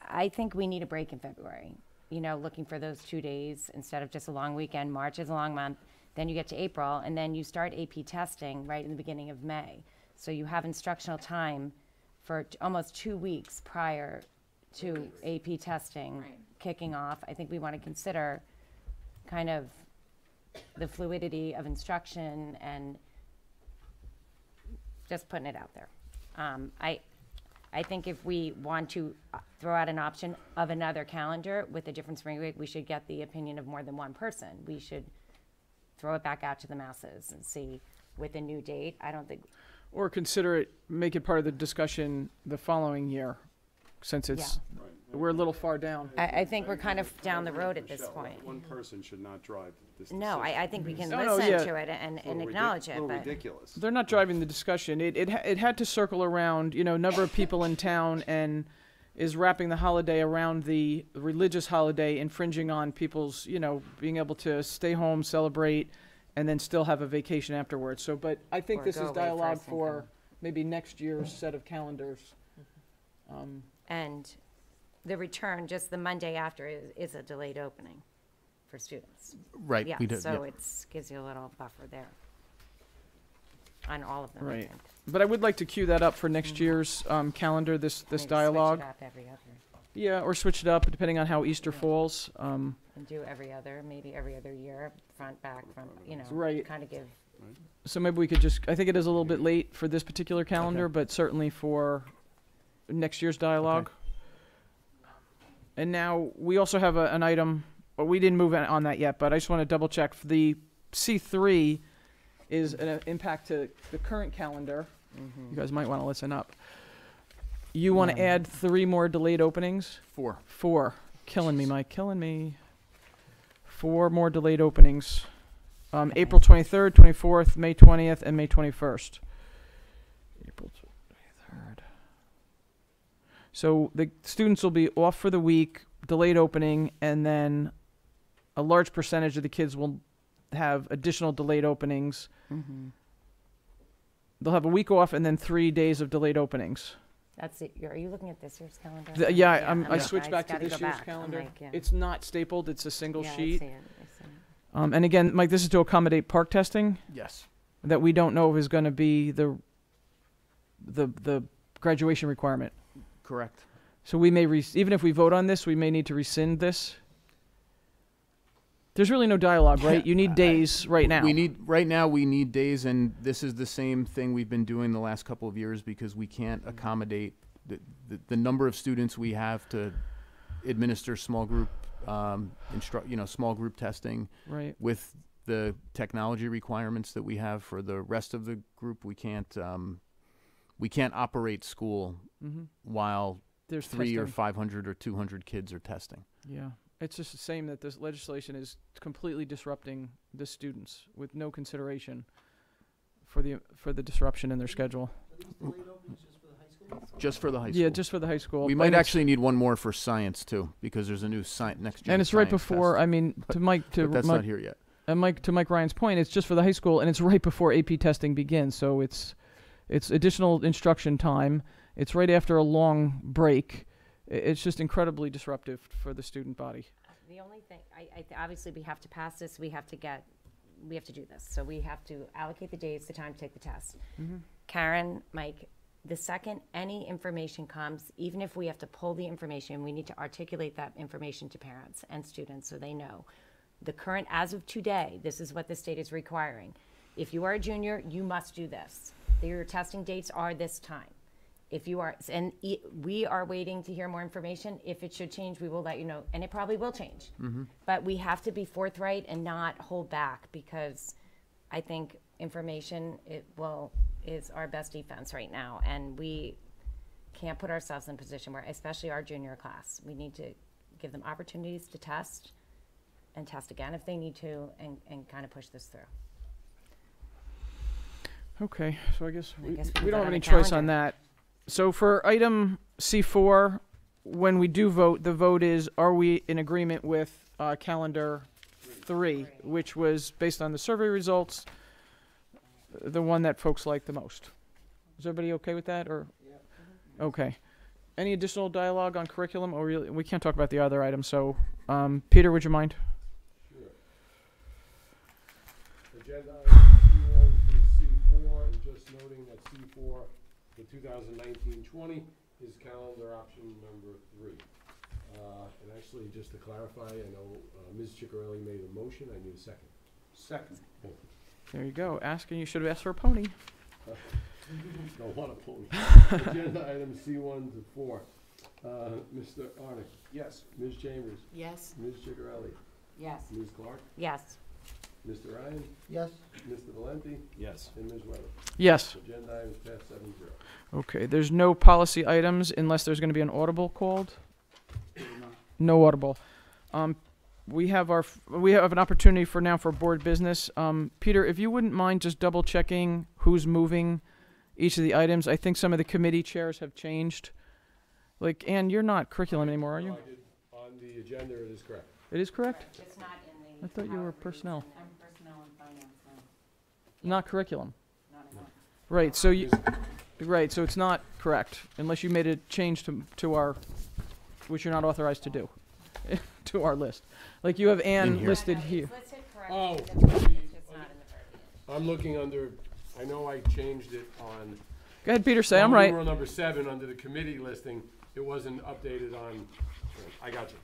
I think we need a break in February. You know, looking for those 2 days instead of just a long weekend. March is a long month. Then you get to April, and then you start AP testing right in the beginning of May. So you have instructional time for almost 2 weeks prior to AP testing kicking off. I think we want to consider kind of the fluidity of instruction and just putting it out there. I think if we want to throw out an option of another calendar with a different spring break, we should get the opinion of more than one person. We should throw it back out to the masses and see with a new date. I don't think. Or consider it, make it part of the discussion the following year, since it's, we're a little far down. I think we're kind of down the road at this point. One person should not drive this. No, I think we can No, listen yeah. to it and acknowledge it. But ridiculous. They're not driving the discussion. It had to circle around, you know, number of people in town, and is wrapping the holiday around the religious holiday, infringing on people's, you know, being able to stay home, celebrate, and then still have a vacation afterwards. So, but I think Or this go is away dialogue first and for come. maybe next year's set of calendars. and the return, just the Monday after, is a delayed opening for students. Right, Yeah, we do, so yep. it's gives you a little buffer there on all of them. I Right. think. But I would like to queue that up for next year's calendar, this Maybe dialogue. Switch it up every other. Yeah, or switch it up depending on how Easter falls. And do every other, maybe every other year, front, back, front, you know, Right. kind of give. So maybe we could just, I think it is a little bit late for this particular calendar, but certainly for next year's dialogue. And now, we also have an item, well, we didn't move on that yet, but I just want to double check. The C3 is an impact to the current calendar. You guys might want to listen up. You want to add 3 more delayed openings? 4. 4. Killing me, Mike, killing me. 4 more delayed openings. April 23rd, 24th, May 20th, and May 21st. April 23rd. So the students will be off for the week, delayed opening, and then a large percentage of the kids will have additional delayed openings. They'll have a week off and then 3 days of delayed openings. That's it. Are you looking at this year's calendar? I switched back to this year's calendar. It's not stapled, it's a single sheet. I see it. And again, Mike, this is to accommodate park testing. Yes. That we don't know if is going to be the graduation requirement. Correct. So we may, even if we vote on this, we may need to rescind this. There's really no dialogue, right? You need days right now. We need days, and this is the same thing we've been doing the last couple of years because we can't accommodate the number of students we have to administer small group small group testing. Right. With the technology requirements that we have for the rest of the group, we can't operate school while there's 300 or testing. 500 or 200 kids are testing. Yeah. It's just the same that this legislation is completely disrupting the students with no consideration for the disruption in their schedule. Just for the high school. Yeah, just for the high school. We But might it's- actually need one more for science too, because there's a new next gen. And it's right science before. test. I mean, to Mike, but that's not here yet. And Mike, to Mike Ryan's point, it's just for the high school, and it's right before AP testing begins. So it's additional instruction time. It's right after a long break. It's just incredibly disruptive for the student body. The only thing, obviously we have to pass this, we have to do this. So we have to allocate the days, the time to take the test. Karen, Mike, the second any information comes, even if we have to pull the information, we need to articulate that information to parents and students so they know. The current, as of today, this is what the state is requiring. If you are a junior, you must do this. Your testing dates are this time. If you are, we are waiting to hear more information. If it should change, we will let you know, and it probably will change. But we have to be forthright and not hold back, because I think information is our best defense right now, and we can't put ourselves in a position where, especially our junior class, we need to give them opportunities to test and test again if they need to, and kind of push this through. Okay, so I guess we can don't vote have on any the choice on calendar. that. So for item C4, when we do vote, the vote is, are we in agreement with calendar 3, which was based on the survey results, the one that folks like the most. Is everybody okay with that, or? Okay. Any additional dialogue on curriculum, or we can't talk about the other items, so Peter, would you mind? Sure. Agenda item C1 through C4, and just noting that C4, the 2019-20, is calendar option number 3. And actually, just to clarify, I know Ms. Ciccarelli made a motion. I need a second. Second. There you go. You should have asked for a pony. Don't want a pony. Agenda items C1 to 4. Mr. Arnick. Yes. Ms. Chambers. Yes. Ms. Ciccarelli. Yes. Ms. Clark. Yes. Mr. Ryan. Yes. Mr. Valenti. Yes. And Ms. Weber. Yes. Agenda items passed 7-0. Okay, there's no policy items unless there's going to be an audible called. No audible. We have an opportunity for board business. Peter, if you wouldn't mind just double checking who's moving each of the items. I think some of the committee chairs have changed. Like, Ann, you're not curriculum anymore, are you? On the agenda, it is correct. It is correct? It's not in the. I thought you were personnel. I'm personnel and finance now. Not curriculum. Not anymore. Right, so right, so it's not correct unless you made a change to our, which you're not authorized to do, to our list. Like you have Ann listed here. It's listed Oh, correctly. It's just not in the verbiage. I'm looking under, I know I changed it on. Go ahead, Peter, say I'm right. Rule number 7 under the committee listing. It wasn't updated on, I got you.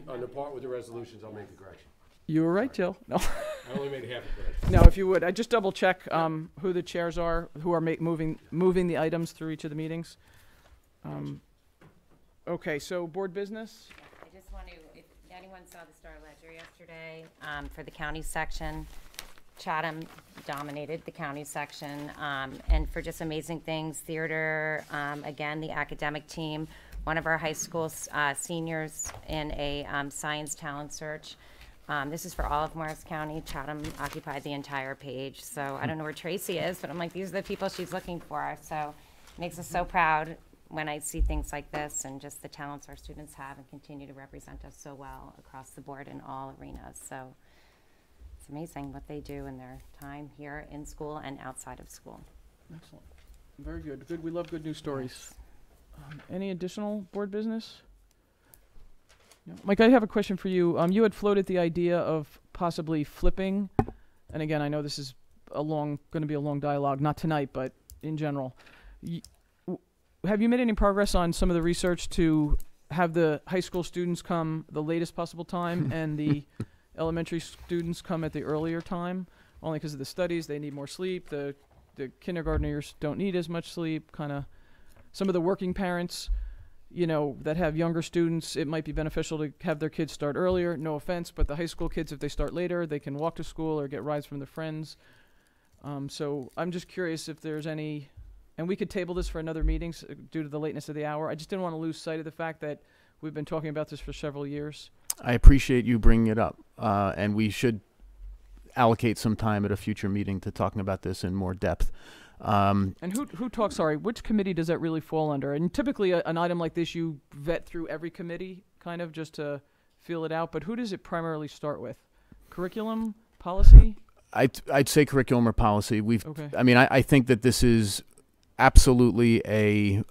On the part with the resolutions, I'll make the correction. You were right, Jill. No. I only made half a correction. No, if you would, I just double check who the chairs are, who are moving the items through each of the meetings. Okay, so board business. I just want to, if anyone saw the Star Ledger yesterday, for the county section, Chatham dominated the county section, and for just amazing things, theater, again, the academic team, one of our high school seniors in a science talent search. This is for all of Morris County. Chatham occupied the entire page, so I don't know where Tracy is, but I'm like, these are the people she's looking for, so it makes us so proud when I see things like this and just the talents our students have and continue to represent us so well across the board in all arenas. So it's amazing what they do in their time here in school and outside of school. Excellent. Very good. Good. We love good news stories. Any additional board business? No. Mike, I have a question for you. You had floated the idea of possibly flipping, and again, I know this is going to be a long dialogue, not tonight, but in general. Have you made any progress on some of the research to have the high school students come the latest possible time and the elementary students come at the earlier time? Only because of the studies, they need more sleep. The kindergartners don't need as much sleep. Kind of some of the working parents, that have younger students, it might be beneficial to have their kids start earlier. No offense, but the high school kids, if they start later, they can walk to school or get rides from their friends. So I'm just curious if there's any, and we could table this for another meeting due to the lateness of the hour. I just didn't want to lose sight of the fact that we've been talking about this for several years. I appreciate you bringing it up, and we should allocate some time at a future meeting to talking about this in more depth. And who talks, sorry, which committee does that really fall under? And typically an item like this, you vet through every committee kind of just to feel it out, but who does it primarily start with? Curriculum, policy? I'd say curriculum or policy. Okay. I mean, I think that this is absolutely a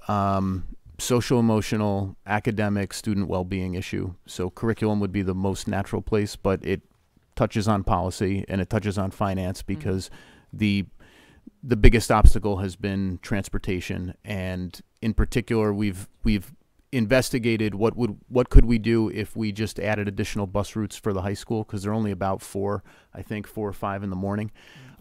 social, emotional, academic, student well-being issue. So curriculum would be the most natural place, but it touches on policy and it touches on finance because the biggest obstacle has been transportation, and in particular, we've investigated what could we do if we just added additional bus routes for the high school, because they're only about 4 or 5 in the morning,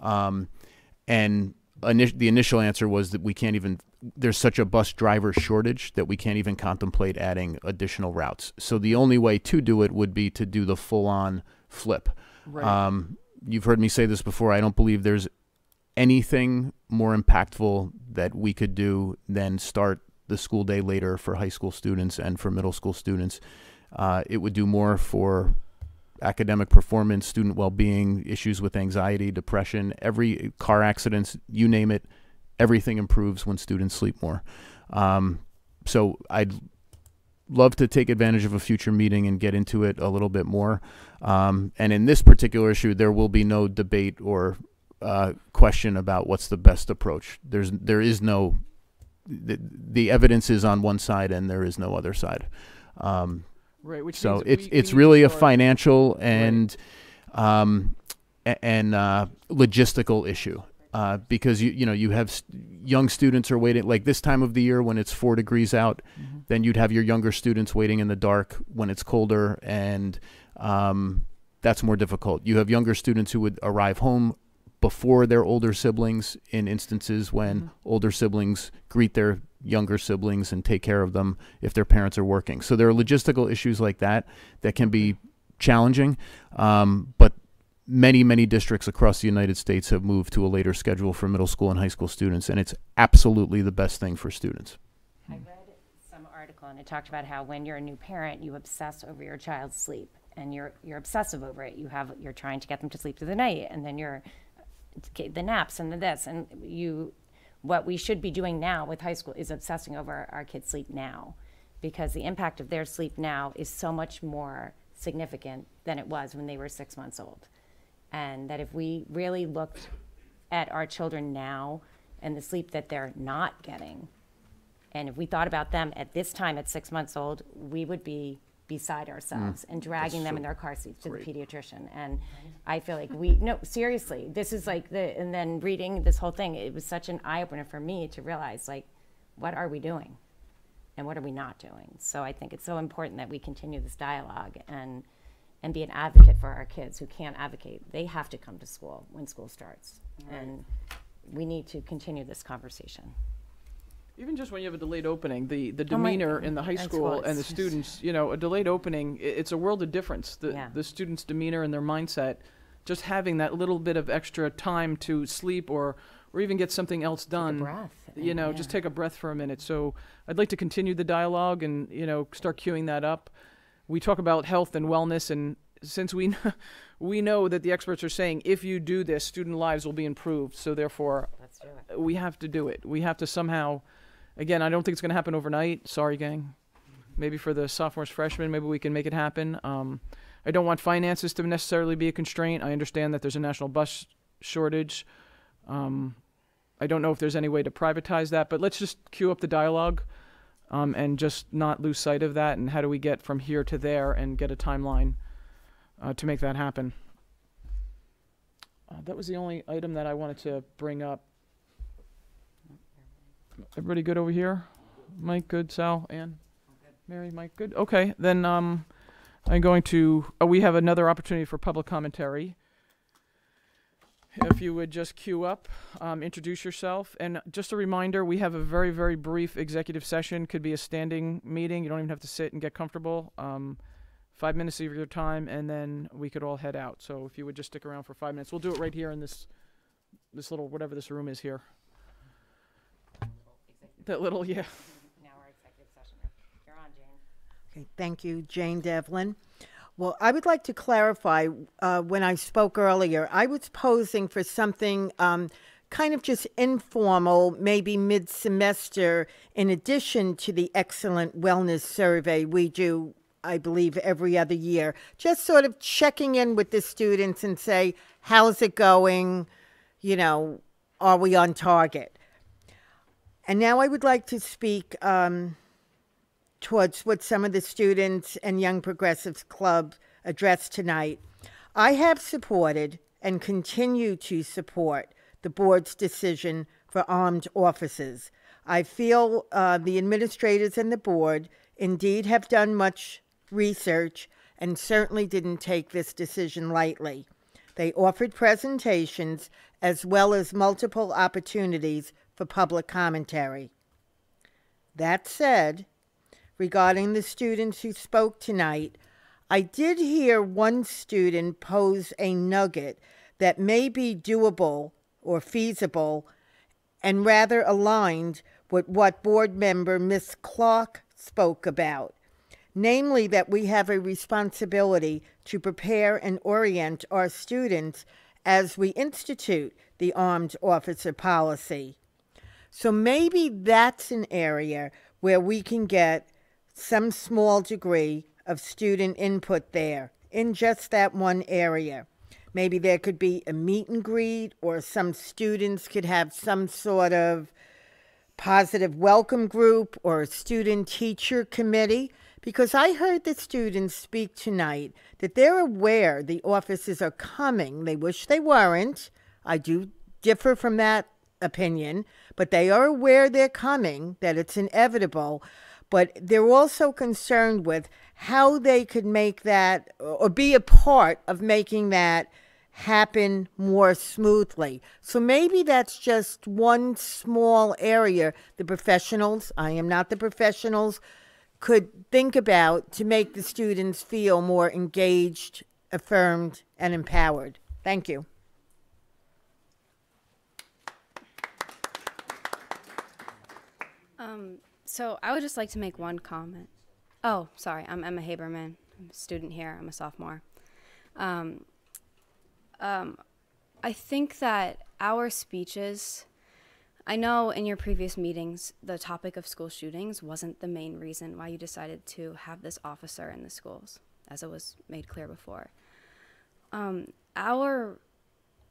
and the initial answer was that we can't even. There's such a bus driver shortage that we can't even contemplate adding additional routes. So the only way to do it would be to do the full-on flip. Right. You've heard me say this before. I don't believe there's anything more impactful that we could do than start the school day later for high school students and for middle school students. It would do more for academic performance, student well-being, issues with anxiety, depression, every car accidents, you name it, everything improves when students sleep more. So love to take advantage of a future meeting and get into it a little bit more. And in this particular issue, there will be no debate or question about what's the best approach. There is no, the evidence is on one side and there is no other side. Right. Which so means it's we really need a to start- financial and logistical issue. Because you have young students are waiting, like this time of the year when it's 4 degrees out, then you'd have your younger students waiting in the dark when it's colder, and that's more difficult. You have younger students who would arrive home before their older siblings in instances when older siblings greet their younger siblings and take care of them if their parents are working. So there are logistical issues like that that can be challenging, but many districts across the United States have moved to a later schedule for middle school and high school students, and it's absolutely the best thing for students. I read some article and it talked about how when you're a new parent, you obsess over your child's sleep, and you're obsessive over it. You're trying to get them to sleep through the night, and then you're the naps and the this, and what we should be doing now with high school is obsessing over our kids' sleep now, because the impact of their sleep now is so much more significant than it was when they were 6 months old. And that if we really looked at our children now and the sleep that they're not getting, and if we thought about them at this time at 6 months old, we would be beside ourselves and dragging them in their car seats to the pediatrician. And I feel like no, seriously, this is like and then reading this whole thing, it was such an eye-opener for me to realize, like, what are we doing and what are we not doing? So I think it's so important that we continue this dialogue and be an advocate for our kids who can't advocate. They have to come to school when school starts. Right. And we need to continue this conversation. Even just when you have a delayed opening, the demeanor in the high school and the students, a delayed opening, it's a world of difference. The students' demeanor and their mindset, just having that little bit of extra time to sleep or even get something else done. Take a breath. Just take a breath for a minute. So I'd like to continue the dialogue and, start queuing that up. We talk about health and wellness, and since we know that the experts are saying if you do this, student lives will be improved. So therefore, we have to do it. We have to somehow, again, I don't think it's going to happen overnight. Sorry, gang. Maybe for the sophomores, freshmen, maybe we can make it happen. I don't want finances to necessarily be a constraint. I understand that there's a national bus shortage. I don't know if there's any way to privatize that, but let's just queue up the dialogue. And just not lose sight of that, and how do we get from here to there and get a timeline to make that happen. That was the only item that I wanted to bring up. Everybody good over here? Mike, good. Sal, Ann, Mary, Mike, good. Okay, then I'm going to, we have another opportunity for public commentary. If you would just queue up, introduce yourself. And just a reminder, we have a very, very brief executive session. Could be a standing meeting. You don't even have to sit and get comfortable. 5 minutes of your time, and then we could all head out. So if you would just stick around for 5 minutes. We'll do it right here in this little, whatever this room is here. That little, yeah. Now our executive session. You're on, Jane. Okay, thank you, Jane Devlin. Well, I would like to clarify, when I spoke earlier, I was posing for something kind of just informal, maybe mid-semester, in addition to the excellent wellness survey we do, I believe, every other year. Just sort of checking in with the students and say, how's it going? Are we on target? And now I would like to speak towards what some of the students and Young Progressives Club addressed tonight. I have supported and continue to support the board's decision for armed officers. I feel the administrators and the board indeed have done much research and certainly didn't take this decision lightly. They offered presentations as well as multiple opportunities for public commentary. That said, regarding the students who spoke tonight, I did hear one student pose a nugget that may be doable or feasible and rather aligned with what board member Ms. Clark spoke about, namely that we have a responsibility to prepare and orient our students as we institute the armed officer policy. So maybe that's an area where we can get some small degree of student input there in just that one area. Maybe there could be a meet and greet, or some students could have some sort of positive welcome group or a student teacher committee, because I heard the students speak tonight that they're aware the officers are coming. They wish they weren't. I do differ from that opinion, but they are aware they're coming, that it's inevitable. But they're also concerned with how they could make that or be a part of making that happen more smoothly. So maybe that's just one small area the professionals, I am not the professionals, could think about to make the students feel more engaged, affirmed, and empowered. Thank you. So I would just like to make one comment. Oh, sorry, I'm Emma Haberman. I'm a student here. I'm a sophomore. I think that our speeches, I know in your previous meetings, the topic of school shootings wasn't the main reason why you decided to have this officer in the schools, as it was made clear before.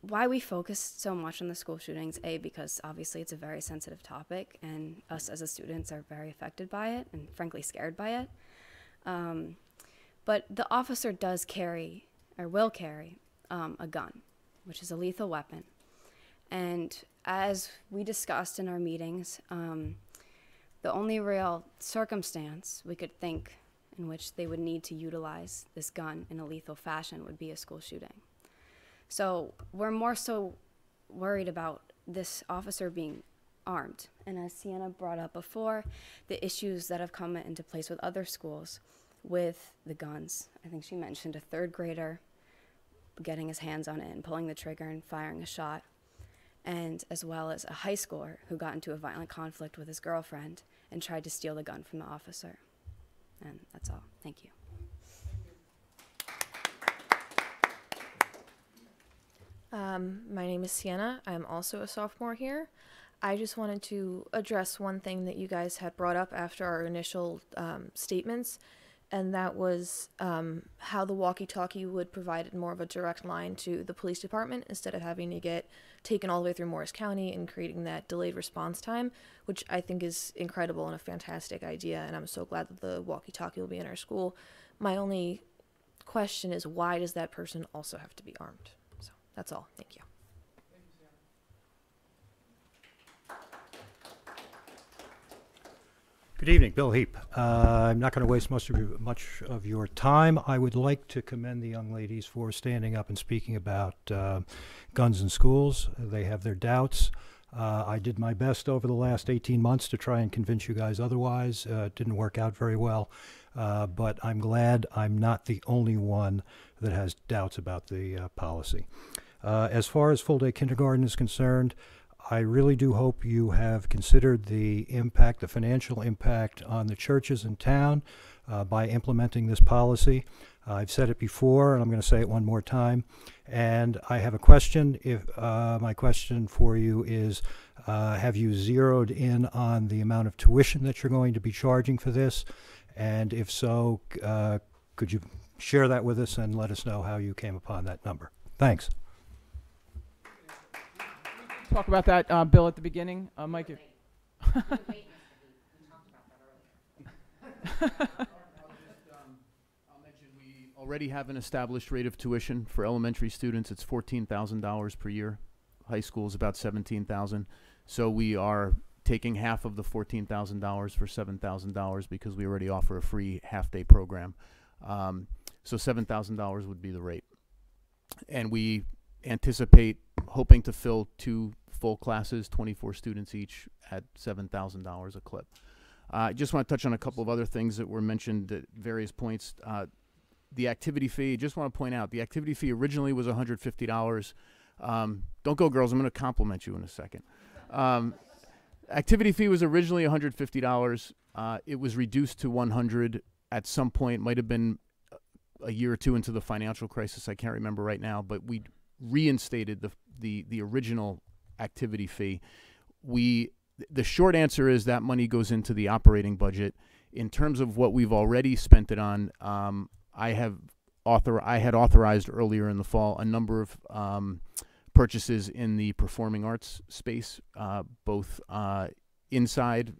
Why we focused so much on the school shootings, because obviously it's a very sensitive topic, and us as students are very affected by it and frankly scared by it. But the officer does carry, or will carry, a gun, which is a lethal weapon. And as we discussed in our meetings, the only real circumstance we could think in which they would need to utilize this gun in a lethal fashion would be a school shooting. So we're more so worried about this officer being armed. And as Sienna brought up before, the issues that have come into place with other schools with the guns. I think she mentioned a third grader getting his hands on it and pulling the trigger and firing a shot, and as well as a high schooler who got into a violent conflict with his girlfriend and tried to steal the gun from the officer. And that's all. Thank you. My name is Sienna. I'm also a sophomore here. I just wanted to address one thing that you guys had brought up after our initial statements, and that was how the walkie-talkie would provide more of a direct line to the police department instead of having to get taken all the way through Morris County and creating that delayed response time, which I think is incredible and a fantastic idea, and I'm so glad that the walkie-talkie will be in our school. My only question is, why does that person also have to be armed? So that's all. Thank you. Good evening, Bill Heap. I'm not going to waste much of your time. I would like to commend the young ladies for standing up and speaking about guns in schools. They have their doubts. I did my best over the last 18 months to try and convince you guys otherwise. It didn't work out very well, but I'm glad I'm not the only one that has doubts about the policy. As far as full-day kindergarten is concerned, I really do hope you have considered the impact, the financial impact on the churches in town by implementing this policy. I've said it before, and I'm going to say it one more time. And I have a question. My question for you is, have you zeroed in on the amount of tuition that you're going to be charging for this? And if so, could you share that with us and let us know how you came upon that number? Thanks. Talk about that, Bill, at the beginning. Mike. I'll mention we already have an established rate of tuition for elementary students. It's $14,000 per year. High school is about $17,000. So we are taking half of the $14,000 for $7,000 because we already offer a free half-day program. So $7,000 would be the rate. And we anticipate hoping to fill 2 full classes, 24 students each, at $7,000 a clip. I just want to touch on a couple of other things that were mentioned at various points. The activity fee, just want to point out, the activity fee originally was $150. Don't go, girls, I'm going to compliment you in a second. Activity fee was originally $150. It was reduced to $100 at some point. Might have been a year or two into the financial crisis. I can't remember right now, but we reinstated the original activity fee. The short answer is that money goes into the operating budget. In terms of what we've already spent it on, I had authorized earlier in the fall a number of purchases in the performing arts space, both inside,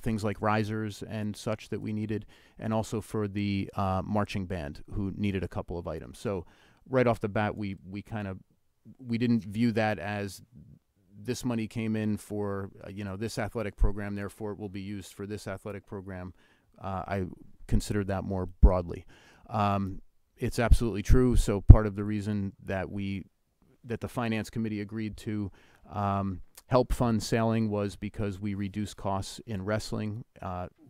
things like risers and such that we needed, and also for the marching band who needed a couple of items. So right off the bat, we didn't view that as this money came in for this athletic program, therefore it will be used for this athletic program. I considered that more broadly. It's absolutely true. So part of the reason that the finance committee agreed to help fund sailing was because we reduced costs in wrestling,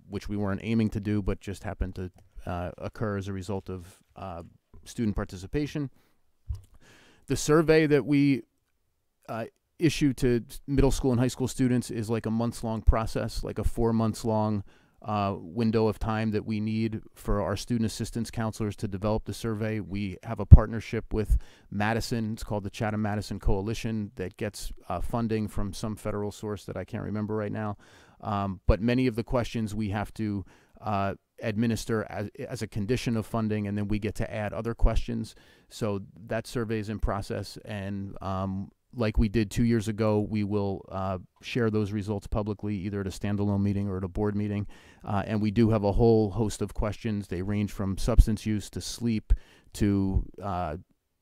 which we weren't aiming to do, but just happened to occur as a result of student participation. The survey that we issue to middle school and high school students is like a months-long process, like a 4 months long window of time that we need for our student assistance counselors to develop the survey. We have a partnership with Madison. It's called the Chatham Madison Coalition that gets funding from some federal source that I can't remember right now. But many of the questions we have to administer as a condition of funding, and then we get to add other questions. So that survey is in process, and like we did 2 years ago, we will share those results publicly, either at a standalone meeting or at a board meeting. And we do have a whole host of questions. They range from substance use to sleep to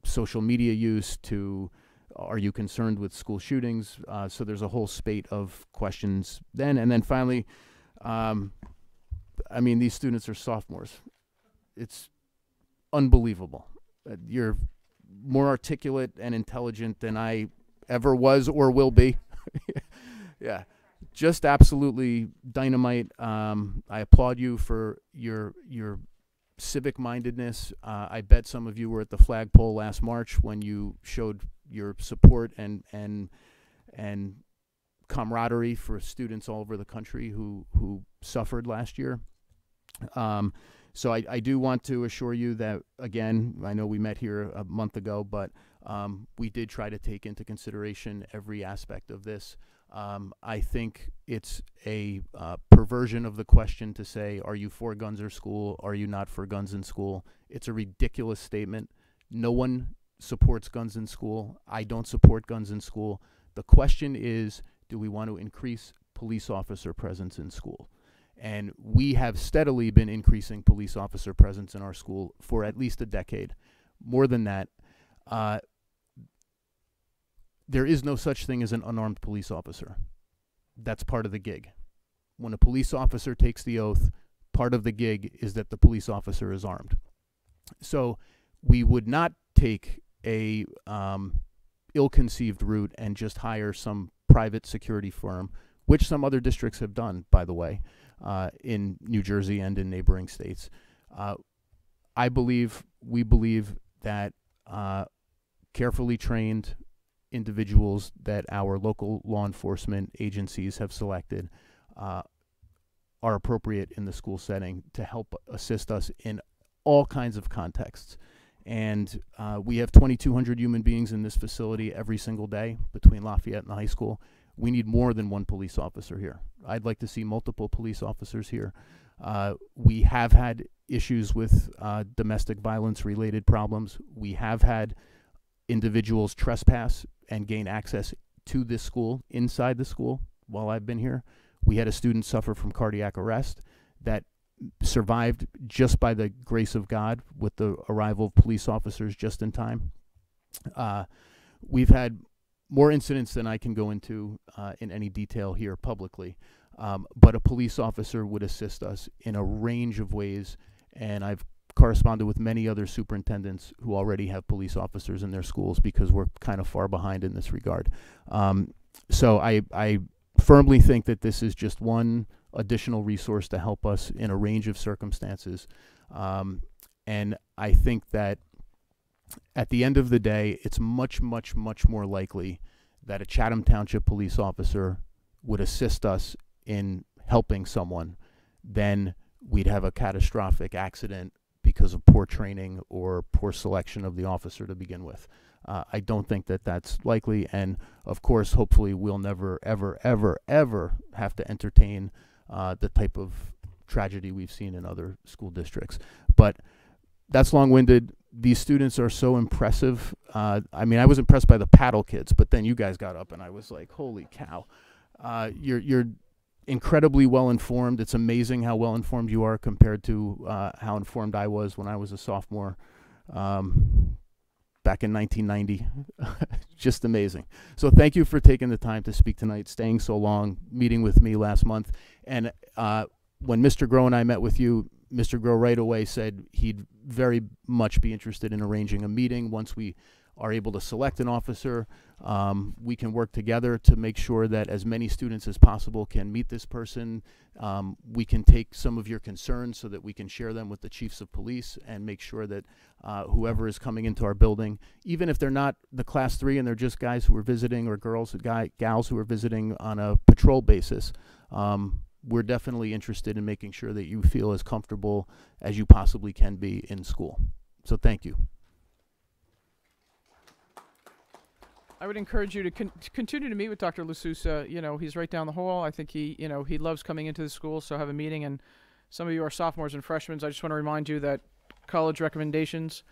social media use to are you concerned with school shootings? So there's a whole spate of questions then. And then finally, these students are sophomores. It's unbelievable. You're more articulate and intelligent than I ever was or will be. Yeah, just absolutely dynamite. I applaud you for your civic mindedness. I bet some of you were at the flagpole last March when you showed your support and camaraderie for students all over the country who suffered last year. So I do want to assure you that, again, I know we met here a month ago, but we did try to take into consideration every aspect of this. I think it's a perversion of the question to say, are you for guns or school? Are you not for guns in school? It's a ridiculous statement. No one supports guns in school. I don't support guns in school. The question is, do we want to increase police officer presence in school? And we have steadily been increasing police officer presence in our school for at least a decade. More than that, there is no such thing as an unarmed police officer. That's part of the gig. When a police officer takes the oath, part of the gig is that the police officer is armed. So we would not take a ill-conceived route and just hire some private security firm, which some other districts have done, by the way, in New Jersey and in neighboring states. We believe that carefully trained individuals that our local law enforcement agencies have selected are appropriate in the school setting to help assist us in all kinds of contexts. And we have 2,200 human beings in this facility every single day between Lafayette and the high school. We need more than one police officer here. I'd like to see multiple police officers here. We have had issues with domestic violence related problems. We have had individuals trespass and gain access to this school, inside the school, while I've been here. We had a student suffer from cardiac arrest that survived just by the grace of God with the arrival of police officers just in time. We've had more incidents than I can go into in any detail here publicly, but a police officer would assist us in a range of ways, and I've corresponded with many other superintendents who already have police officers in their schools because we're kind of far behind in this regard. So I firmly think that this is just one additional resource to help us in a range of circumstances. And I think that at the end of the day, it's much, much, much more likely that a Chatham Township police officer would assist us in helping someone than we'd have a catastrophic accident because of poor training or poor selection of the officer to begin with. I don't think that that's likely, and of course, hopefully we'll never, ever, ever, ever have to entertain the type of tragedy we've seen in other school districts. But that's long-winded. These students are so impressive. I mean, I was impressed by the paddle kids, but then you guys got up and I was like, holy cow. You're incredibly well-informed. It's amazing how well-informed you are compared to how informed I was when I was a sophomore back in 1990. Just amazing. So thank you for taking the time to speak tonight, staying so long, meeting with me last month. And when Mr. Groh and I met with you, Mr. Groh right away said he'd very much be interested in arranging a meeting. Once we are able to select an officer, we can work together to make sure that as many students as possible can meet this person. We can take some of your concerns so that we can share them with the chiefs of police and make sure that whoever is coming into our building, even if they're not the class 3 and they're just guys who are visiting or gals who are visiting on a patrol basis, we're definitely interested in making sure that you feel as comfortable as you possibly can be in school. So thank you. I would encourage you to continue to meet with Dr. LaSousa. You know, he's right down the hall. I think he loves coming into the school, so have a meeting. And some of you are sophomores and freshmen. I just want to remind you that college recommendations,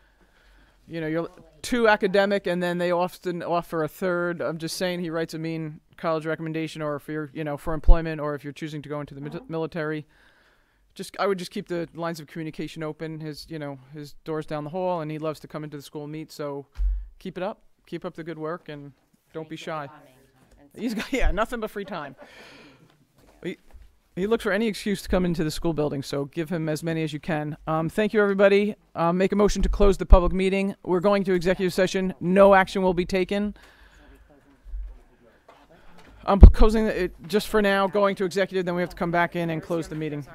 you know, you're too academic, and then they often offer a third. I'm just saying he writes a mean college recommendation, or if you're, you know, for employment, or if you're choosing to go into the military. I would just keep the lines of communication open. His door's down the hall, and he loves to come into the school and meet. So keep it up. Keep up the good work, and don't be shy. He's got, nothing but free time. He looks for any excuse to come into the school building, so give him as many as you can. Thank you, everybody. Make a motion to close the public meeting. We're going to executive session. No action will be taken. I'm closing it just for now, going to executive, then we have to come back in and close the meeting.